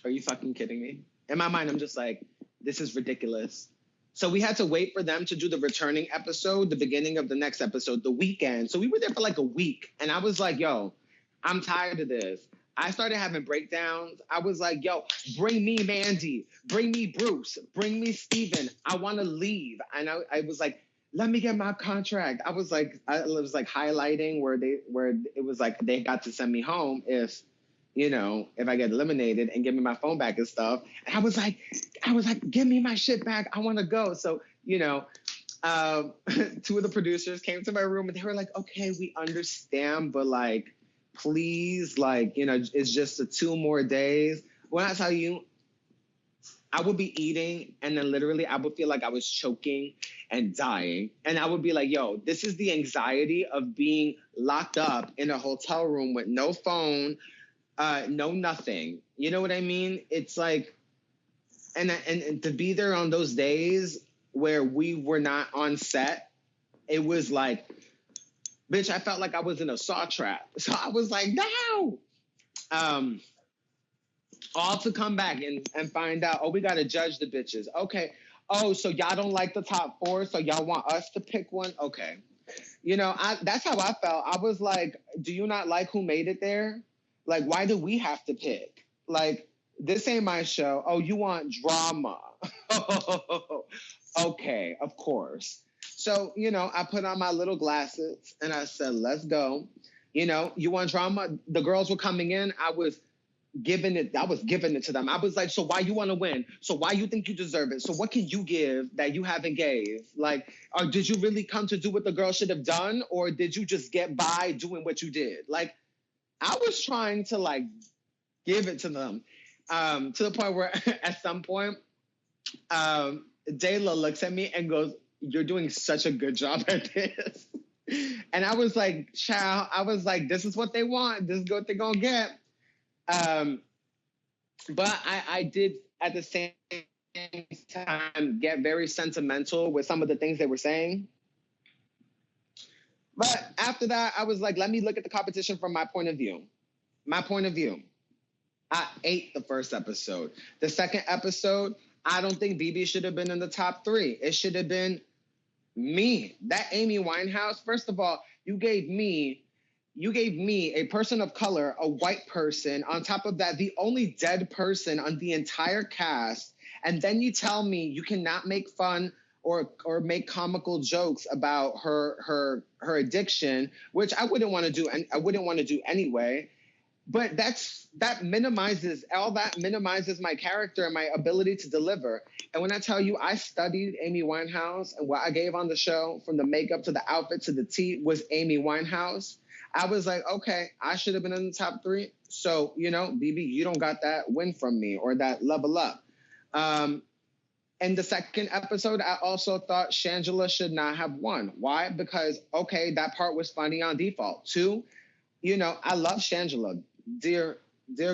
are you fucking kidding me? In my mind, I'm just like, this is ridiculous. So we had to wait for them to do the returning episode, the beginning of the next episode, the weekend. So we were there for like a week. And I was like, yo, I'm tired of this. I started having breakdowns. I was like, yo, bring me Mandy. Bring me Bruce. Bring me Steven. I want to leave. And I was like, let me get my contract. I was like highlighting where it was like they got to send me home if I get eliminated and give me my phone back and stuff. And I was like, give me my shit back. I want to go. So, you know, 2 of the producers came to my room and they were like, okay, we understand, but like, please, like, you know, it's just 2 more days. When I tell you, I would be eating and then literally I would feel like I was choking and dying. And I would be like, yo, this is the anxiety of being locked up in a hotel room with no phone, no nothing. You know what I mean? It's like, and to be there on those days where we were not on set, it was like, bitch, I felt like I was in a saw trap. So I was like, no. All to come back and find out, oh, we got to judge the bitches. Okay. oh, so y'all don't like the top 4, so y'all want us to pick one? Okay. You know, that's how I felt. I was like, do you not like who made it there? Like, why do we have to pick? Like, this ain't my show. Oh, you want drama? Okay, of course. So, you know, I put on my little glasses and I said, let's go. You know, you want drama? The girls were coming in. I was giving it to them. I was like, so why you want to win? So why you think you deserve it? So what can you give that you haven't gave? Like, or did you really come to do what the girl should have done? Or did you just get by doing what you did? Like, I was trying to like give it to them to the point where at some point, Dayla looks at me and goes, you're doing such a good job at this. And I was like, child, I was like, this is what they want. This is what they're going to get. But I did at the same time get very sentimental with some of the things they were saying. But after that, I was like, let me look at the competition from my point of view. My point of view. I ate the first episode. The second episode, I don't think BB should have been in the top 3. It should have been me. That Amy Winehouse, first of all, you gave me a person of color, a white person. On top of that, the only dead person on the entire cast. And then you tell me you cannot make fun or make comical jokes about her addiction, which I wouldn't want to do, and I wouldn't want to do anyway. But that minimizes my character and my ability to deliver. And when I tell you I studied Amy Winehouse and what I gave on the show, from the makeup to the outfit to the tea, was Amy Winehouse, I was like, okay, I should have been in the top 3. So, you know, BB, you don't got that win from me or that level up. In the second episode, I also thought Shangela should not have won. Why? Because, okay, that part was funny on default. 2, you know, I love Shangela. Dear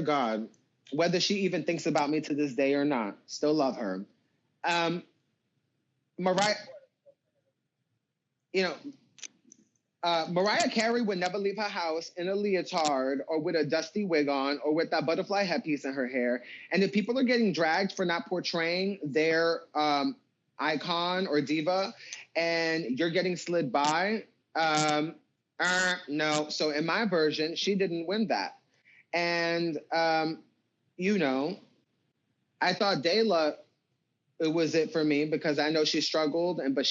God, whether she even thinks about me to this day or not, still love her. Mariah Carey would never leave her house in a leotard or with a dusty wig on or with that butterfly headpiece in her hair. And if people are getting dragged for not portraying their icon or diva and you're getting slid by, no. So in my version, she didn't win that. And, you know, I thought Dayla, it was it for me because I know she struggled. But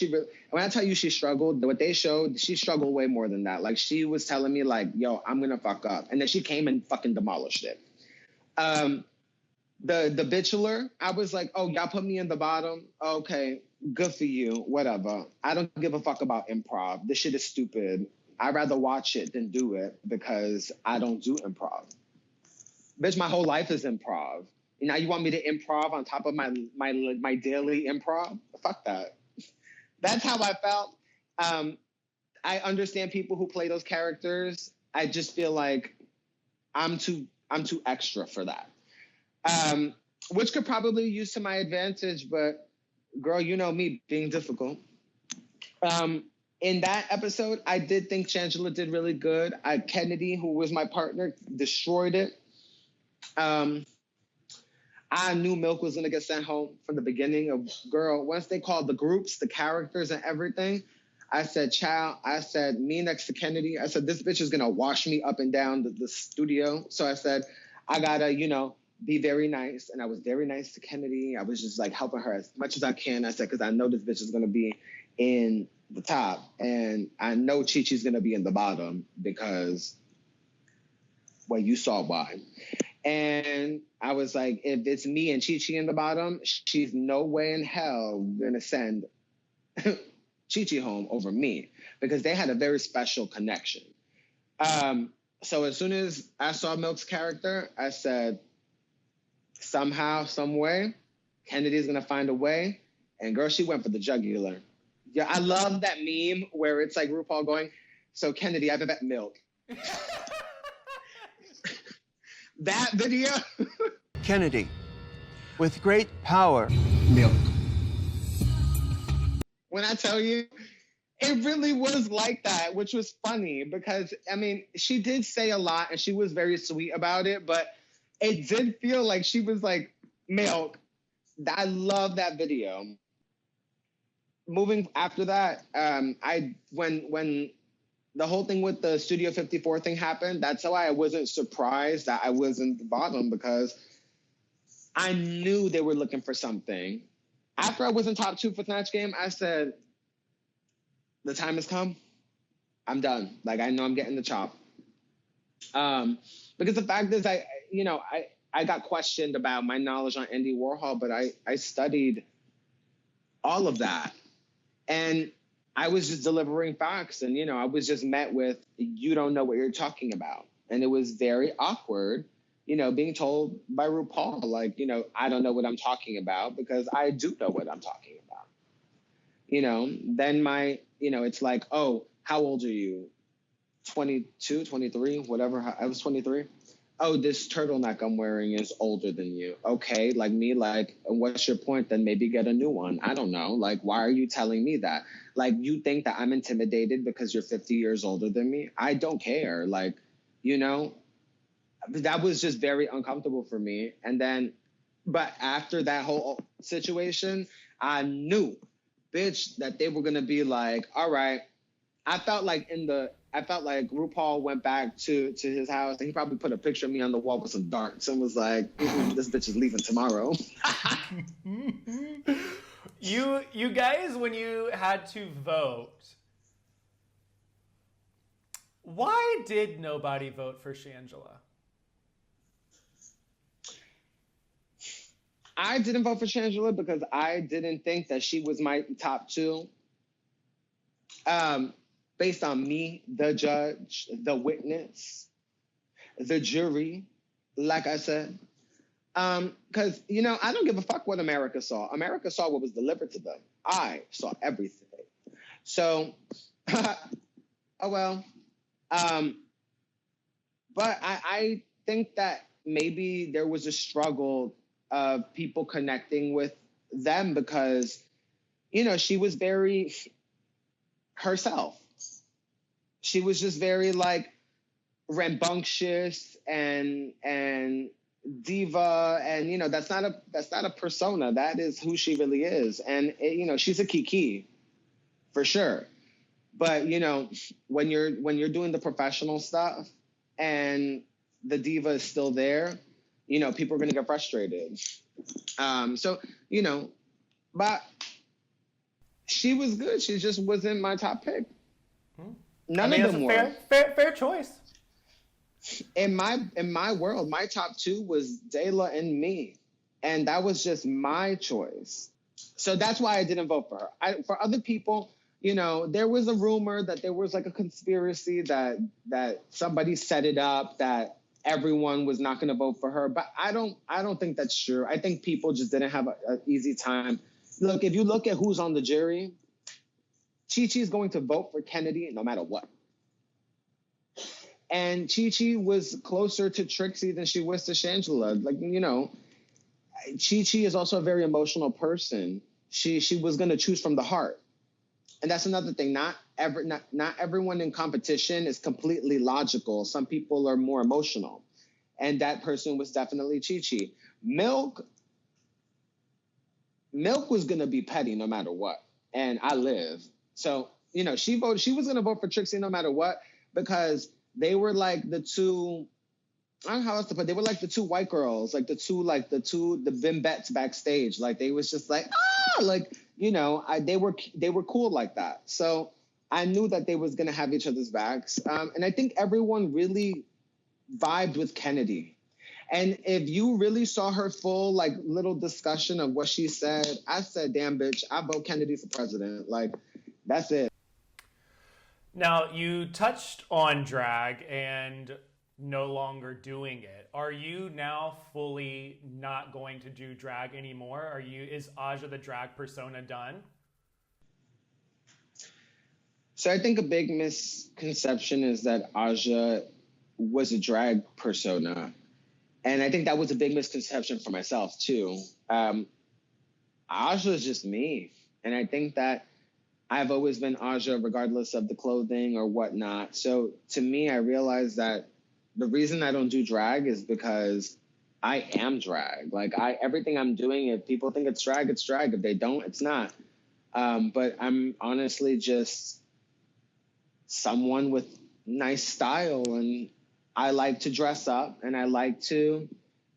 when I tell you she struggled, what they showed, she struggled way more than that. Like, she was telling me like, yo, I'm going to fuck up. And then she came and fucking demolished it. The Bachelor, I was like, oh, y'all put me in the bottom. Okay, good for you. Whatever. I don't give a fuck about improv. This shit is stupid. I'd rather watch it than do it because I don't do improv. Bitch, my whole life is improv. Now you want me to improv on top of my daily improv? Fuck that. That's how I felt. I understand people who play those characters. I just feel like I'm too extra for that. Which could probably use to my advantage, but girl, you know me being difficult. In that episode, I did think Shangela did really good. Kennedy, who was my partner, destroyed it. I knew Milk was going to get sent home from the beginning. Girl, once they called the groups, the characters and everything, I said, child, I said, me next to Kennedy, I said, this bitch is going to wash me up and down the studio. So I said, I got to, you know, be very nice. And I was very nice to Kennedy. I was just like helping her as much as I can. I said, because I know this bitch is going to be in the top. And I know Chi-Chi's going to be in the bottom because, well, you saw why. And I was like, if it's me and Chi-Chi in the bottom, she's no way in hell going to send Chi-Chi home over me because they had a very special connection. So as soon as I saw Milk's character, I said, somehow, some way, Kennedy's going to find a way. And girl, she went for the jugular. Yeah, I love that meme where it's like RuPaul going, so Kennedy, I bet Milk. That video. Kennedy, with great power. Milk. When I tell you, it really was like that, which was funny because, I mean, she did say a lot and she was very sweet about it, but it did feel like she was like, Milk. I love that video. moving after that, when the whole thing with the Studio 54 thing happened, that's why I wasn't surprised that I wasn't the bottom, because I knew they were looking for something. After I was in top 2 for Snatch Game, I said, the time has come. I'm done. Like, I know I'm getting the chop. Because the fact is, I got questioned about my knowledge on Andy Warhol, but I studied all of that. And I was just delivering facts, and, I was just met with, you don't know what you're talking about. And it was very awkward, being told by RuPaul, like, I don't know what I'm talking about, because I do know what I'm talking about. Then it's like, oh, how old are you? 22, 23, whatever. I was 23. Oh, this turtleneck I'm wearing is older than you. Okay, like me, like, what's your point? Then maybe get a new one. I don't know. Like, why are you telling me that? Like, you think that I'm intimidated because you're 50 years older than me? I don't care. Like, that was just very uncomfortable for me. And then, but after that whole situation, I knew, bitch, that they were going to be like, all right. I felt like RuPaul went back to his house, and he probably put a picture of me on the wall with some darts and was like, this bitch is leaving tomorrow. You guys, when you had to vote, why did nobody vote for Shangela? I didn't vote for Shangela because I didn't think that she was my top 2. Based on me, the judge, the witness, the jury, like I said. Because, I don't give a fuck what America saw. America saw what was delivered to them. I saw everything. So, oh well. But I think that maybe there was a struggle of people connecting with them because, she was very herself. She was just very like rambunctious and diva, and that's not a persona. That is who she really is, and she's a kiki for sure. But when you're doing the professional stuff and the diva is still there, people are gonna get frustrated. But she was good. She just wasn't my top pick. None of them were. Fair choice. In my world, my top 2 was Dayla and me, and that was just my choice. So that's why I didn't vote for her. For other people, there was a rumor that there was like a conspiracy that somebody set it up that everyone was not going to vote for her, but I don't think that's true. I think people just didn't have an easy time. Look, if you look at who's on the jury, Chi-Chi is going to vote for Kennedy no matter what. And Chi-Chi was closer to Trixie than she was to Shangela. Like, Chi-Chi is also a very emotional person. She was going to choose from the heart. And that's another thing. Not everyone in competition is completely logical. Some people are more emotional. And that person was definitely Chi-Chi. Milk was going to be petty no matter what. And I live. So, she voted. She was going to vote for Trixie no matter what, because they were like the two, I don't know how else to put it. They were like the two white girls, like the Bimbettes backstage. Like, they was just like, they were cool like that. So I knew that they was going to have each other's backs. And I think everyone really vibed with Kennedy. And if you really saw her full, like, little discussion of what she said, I said, damn, bitch, I vote Kennedy for president. Like, that's it. Now, you touched on drag and no longer doing it. Are you now fully not going to do drag anymore? Is Aja the drag persona done? So I think a big misconception is that Aja was a drag persona. And I think that was a big misconception for myself, too. Aja is just me. And I think that I've always been Aja regardless of the clothing or whatnot. So to me, I realized that the reason I don't do drag is because I am drag. Like, everything I'm doing, if people think it's drag, it's drag. If they don't, it's not. But I'm honestly just someone with nice style, and I like to dress up and I like to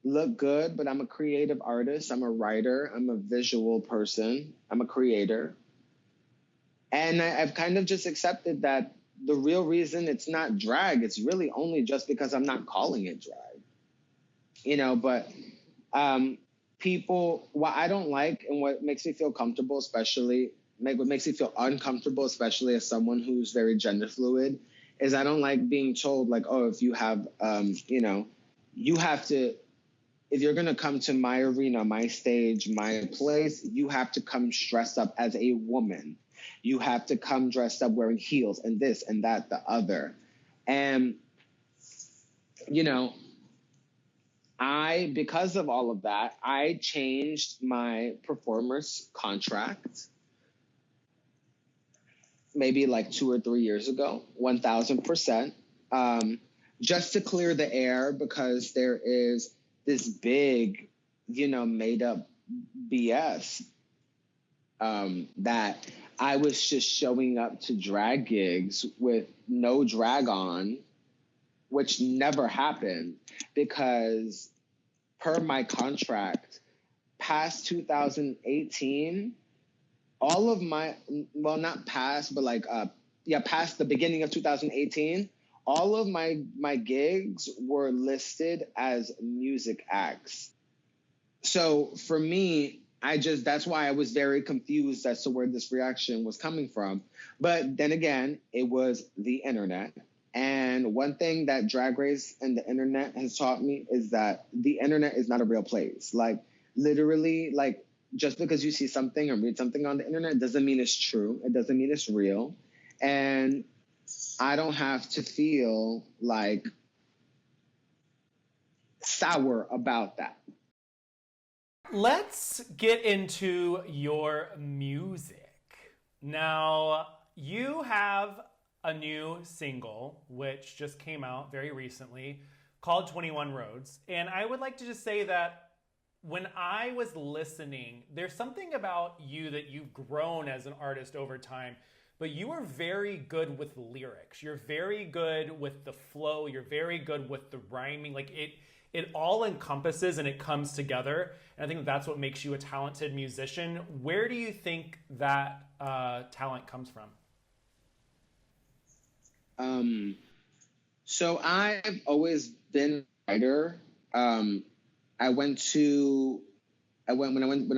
look good, but I'm a creative artist. I'm a writer. I'm a visual person. I'm a creator. And I've kind of just accepted that the real reason it's not drag, it's really only just because I'm not calling it drag. You know, but people, what I don't like and what makes me feel comfortable, especially, what makes me feel uncomfortable, especially as someone who's very gender fluid, is I don't like being told, like, oh, if you have, you know, you have to, if you're going to come to my arena, my stage, my place, you have to come dressed up as a woman. You have to come dressed up wearing heels and this and that, the other. And, you know, because of all of that, I changed my performer's contract maybe like 2 or 3 years ago, 1000%, just to clear the air, because there is this big, you know, made up BS that I was just showing up to drag gigs with no drag on, which never happened, because per my contract, past 2018, all of my, well, not past, but like, past the beginning of 2018, all of my gigs were listed as music acts. So for me, that's why I was very confused as to where this reaction was coming from. But then again, it was the internet. And one thing that Drag Race and the internet has taught me is that the internet is not a real place. Like, literally, like, just because you see something or read something on the internet doesn't mean it's true. It doesn't mean it's real. And I don't have to feel like sour about that. Let's get into your music. Now, you have a new single, which just came out very recently, called 21 Roads. And I would like to just say that when I was listening, there's something about you that you've grown as an artist over time, but you are very good with lyrics. You're very good with the flow. You're very good with the rhyming. Like, it all encompasses and it comes together. And I think that's what makes you a talented musician. Where do you think that talent comes from? So I've always been a writer. When I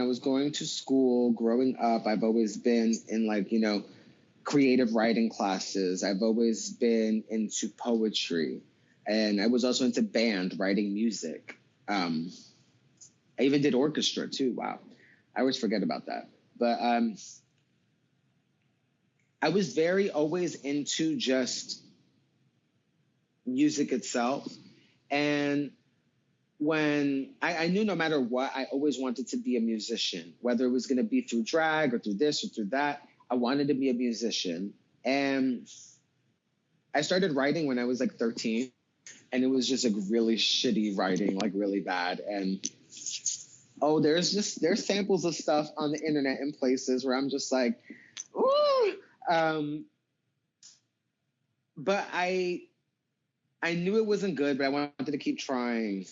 was going to school growing up, I've always been in, like, you know, creative writing classes. I've always been into poetry, and I was also into band, writing music. I even did orchestra too. Wow. I always forget about that. But I was always into just music itself. And when I knew no matter what, I always wanted to be a musician, whether it was going to be through drag or through this or through that. I wanted to be a musician. And I started writing when I was like 13, and it was just like really shitty writing, like really bad. And there's samples of stuff on the internet in places where I'm just like, ooh. But I knew it wasn't good, but I wanted to keep trying.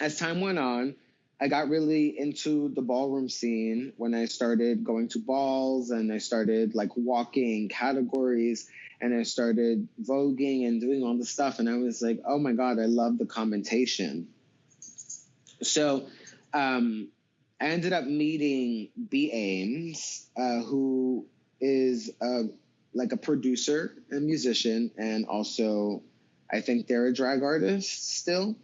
As time went on, I got really into the ballroom scene when I started going to balls, and I started like walking categories, and I started voguing and doing all the stuff. And I was like, oh my God, I love the commentation. So I ended up meeting B. Ames, who is like a producer and musician, and also I think they're a drag artist still.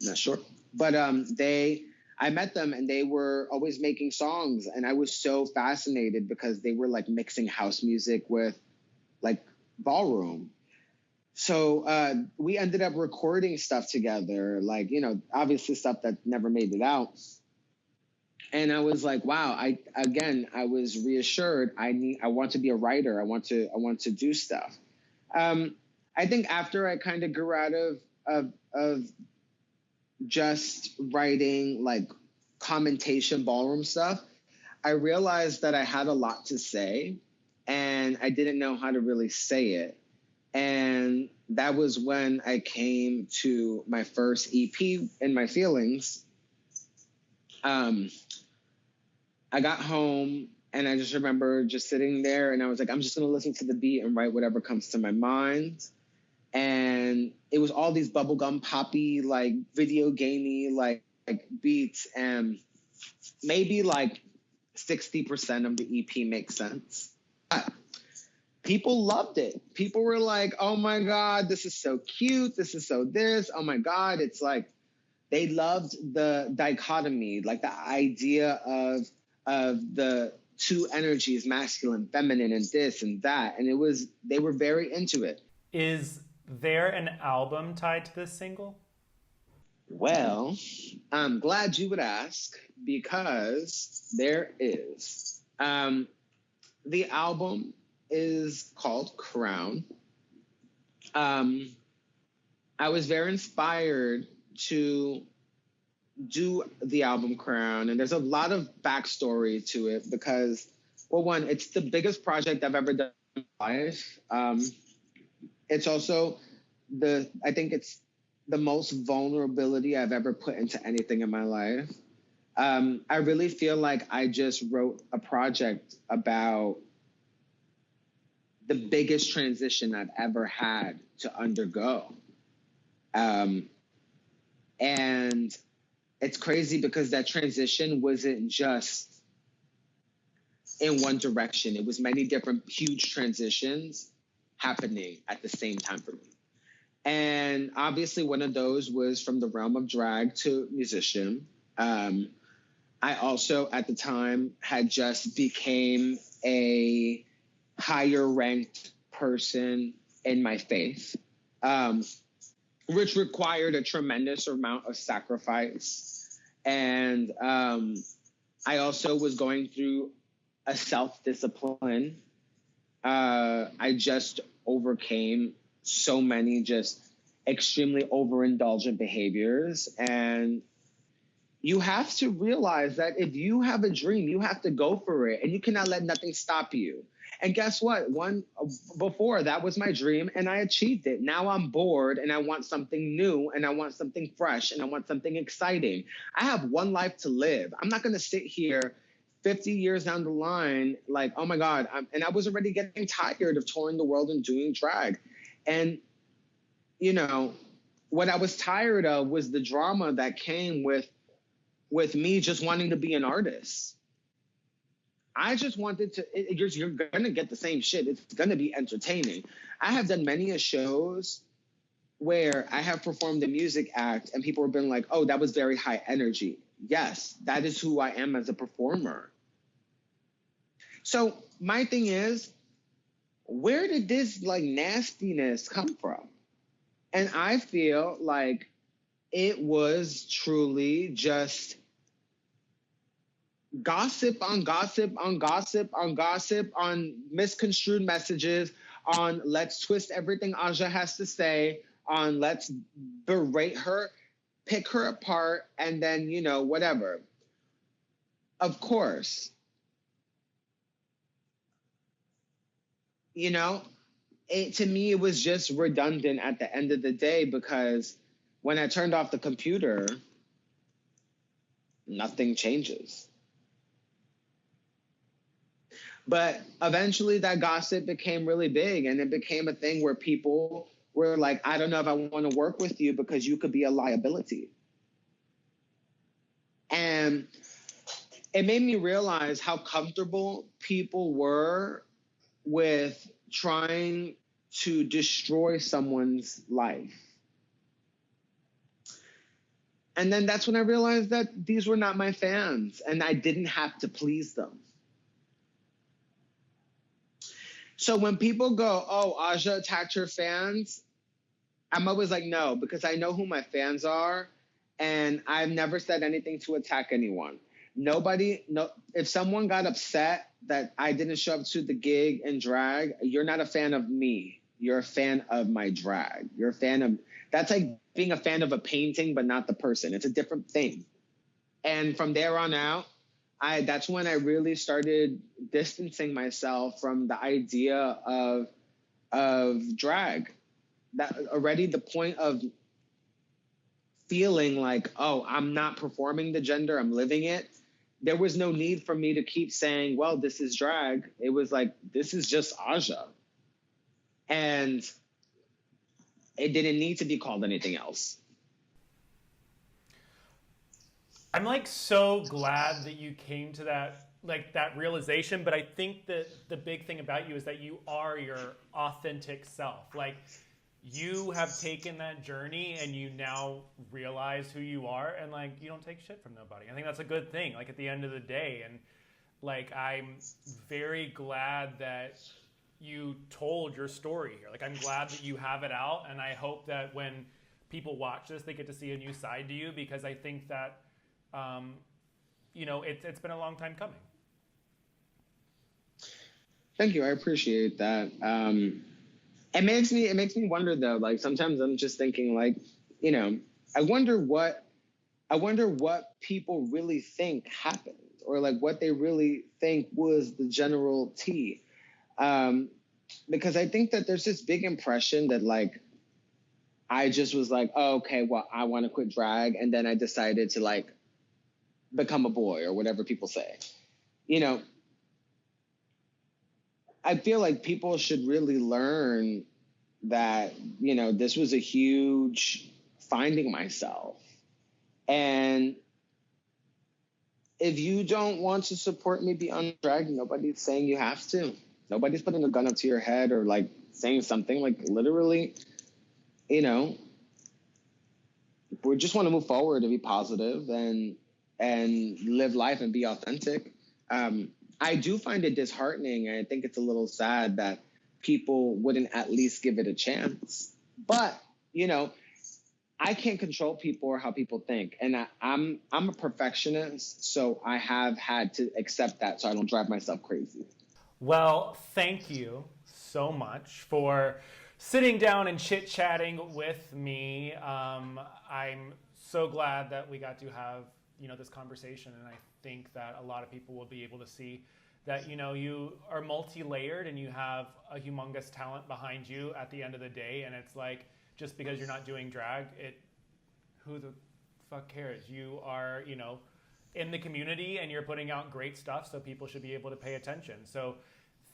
Not sure. But I met them, and they were always making songs, and I was so fascinated because they were like mixing house music with like ballroom. So we ended up recording stuff together, like, you know, obviously stuff that never made it out. And I was like, wow, I was reassured. I want to be a writer. I want to do stuff. I think after I kind of grew out of just writing like commentation ballroom stuff, I realized that I had a lot to say and I didn't know how to really say it. And that was when I came to my first EP, In My Feelings. I got home and I just remember just sitting there and I was like, I'm just going to listen to the beat and write whatever comes to my mind. And it was all these bubblegum poppy, like video gamey, like beats, and maybe like 60% of the EP makes sense. But people loved it. People were like, oh my God, this is so cute. This is so this. Oh my God. It's like, they loved the dichotomy, like the idea of the two energies, masculine, feminine, and this and that. And they were very into it. Is there an album tied to this single? Well, I'm glad you would ask, because there is. The album is called Crown. I was very inspired to do the album Crown, and there's a lot of backstory to it because, well, one, it's the biggest project I've ever done in my life. It's also I think it's the most vulnerability I've ever put into anything in my life. I really feel like I just wrote a project about the biggest transition I've ever had to undergo. And it's crazy because that transition wasn't just in one direction. It was many different huge transitions happening at the same time for me. And obviously one of those was from the realm of drag to musician. I also, at the time, had just became a higher ranked person in my faith, which required a tremendous amount of sacrifice. And I also was going through a self-discipline. I just overcame so many just extremely overindulgent behaviors. And you have to realize that if you have a dream, you have to go for it, and you cannot let nothing stop you. And guess what? Before that was my dream and I achieved it. Now I'm bored and I want something new and I want something fresh and I want something exciting. I have one life to live. I'm not going to sit here 50 years down the line like, oh my God. And I was already getting tired of touring the world and doing drag. And, you know, what I was tired of was the drama that came with me just wanting to be an artist. I just wanted to, you're going to get the same shit. It's going to be entertaining. I have done many shows where I have performed a music act and people have been like, oh, that was very high energy. Yes, that is who I am as a performer. So my thing is, where did this like nastiness come from? And I feel like it was truly just gossip on gossip on gossip on gossip on misconstrued messages, on let's twist everything Aja has to say, on let's berate her, pick her apart, and then, you know, whatever. Of course, you know, to me, it was just redundant at the end of the day, because when I turned off the computer, nothing changes. But eventually that gossip became really big, and it became a thing where people were like, I don't know if I want to work with you because you could be a liability. And it made me realize how comfortable people were with trying to destroy someone's life. And then that's when I realized that these were not my fans and I didn't have to please them. So when people go, oh, Aja attacked her fans, I'm always like, no, because I know who my fans are and I've never said anything to attack anyone. If someone got upset that I didn't show up to the gig in drag, you're not a fan of me. You're a fan of my drag. You're a fan of, that's like being a fan of a painting, but not the person. It's a different thing. And from there on out, that's when I really started distancing myself from the idea of drag. That already the point of feeling like, oh, I'm not performing the gender, I'm living it. There was no need for me to keep saying, well, this is drag. It was like, this is just Aja. And it didn't need to be called anything else. I'm like so glad that you came to that realization, but I think that the big thing about you is that you are your authentic self. Like, you have taken that journey and you now realize who you are, and like, you don't take shit from nobody. I think that's a good thing, like, at the end of the day. And like, I'm very glad that you told your story here. Like, I'm glad that you have it out, and I hope that when people watch this, they get to see a new side to you, because I think that you know, it's been a long time coming. Thank you. I appreciate that. It makes me wonder though. Like, sometimes I'm just thinking, like, you know, I wonder what people really think happened, or like what they really think was the general tea. Because I think that there's this big impression that, like, I just was like, oh, okay, well, I want to quit drag, and then I decided to like become a boy, or whatever people say. You know, I feel like people should really learn that, you know, this was a huge finding myself. And if you don't want to support me beyond drag, nobody's saying you have to. Nobody's putting a gun up to your head or like saying something. Like, literally, you know, we just want to move forward and be positive and live life and be authentic. I do find it disheartening, and I think it's a little sad that people wouldn't at least give it a chance. But, you know, I can't control people or how people think. And I'm a perfectionist, so I have had to accept that so I don't drive myself crazy. Well, thank you so much for sitting down and chit-chatting with me. I'm so glad that we got to have, you know, this conversation, and I think that a lot of people will be able to see that, you know, you are multi-layered and you have a humongous talent behind you at the end of the day. And it's like, just because you're not doing drag, who the fuck cares? You are, you know, in the community and you're putting out great stuff, so people should be able to pay attention. So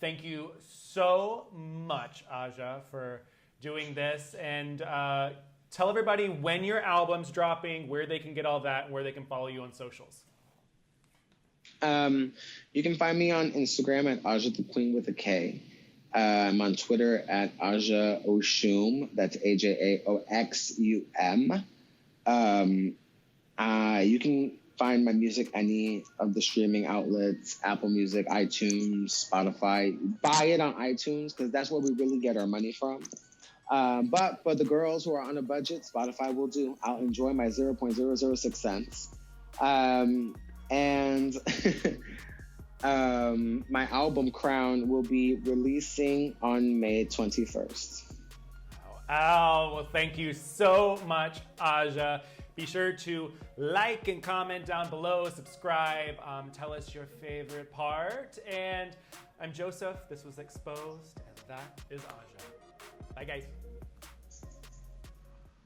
thank you so much, Aja, for doing this. And tell everybody when your album's dropping, where they can get all that, and where they can follow you on socials. You can find me on Instagram at Aja the Queen with a K. I'm on Twitter at Aja Oshum. That's AJAOXUM. You can find my music any of the streaming outlets: Apple Music, iTunes, Spotify. Buy it on iTunes, because that's where we really get our money from. But for the girls who are on a budget, Spotify will do. I'll enjoy my 0.006 cents. And my album Crown will be releasing on May 21st. Oh, well, thank you so much, Aja. Be sure to like and comment down below, subscribe, tell us your favorite part. And I'm Joseph, this was Exposed, and that is Aja. Bye, guys.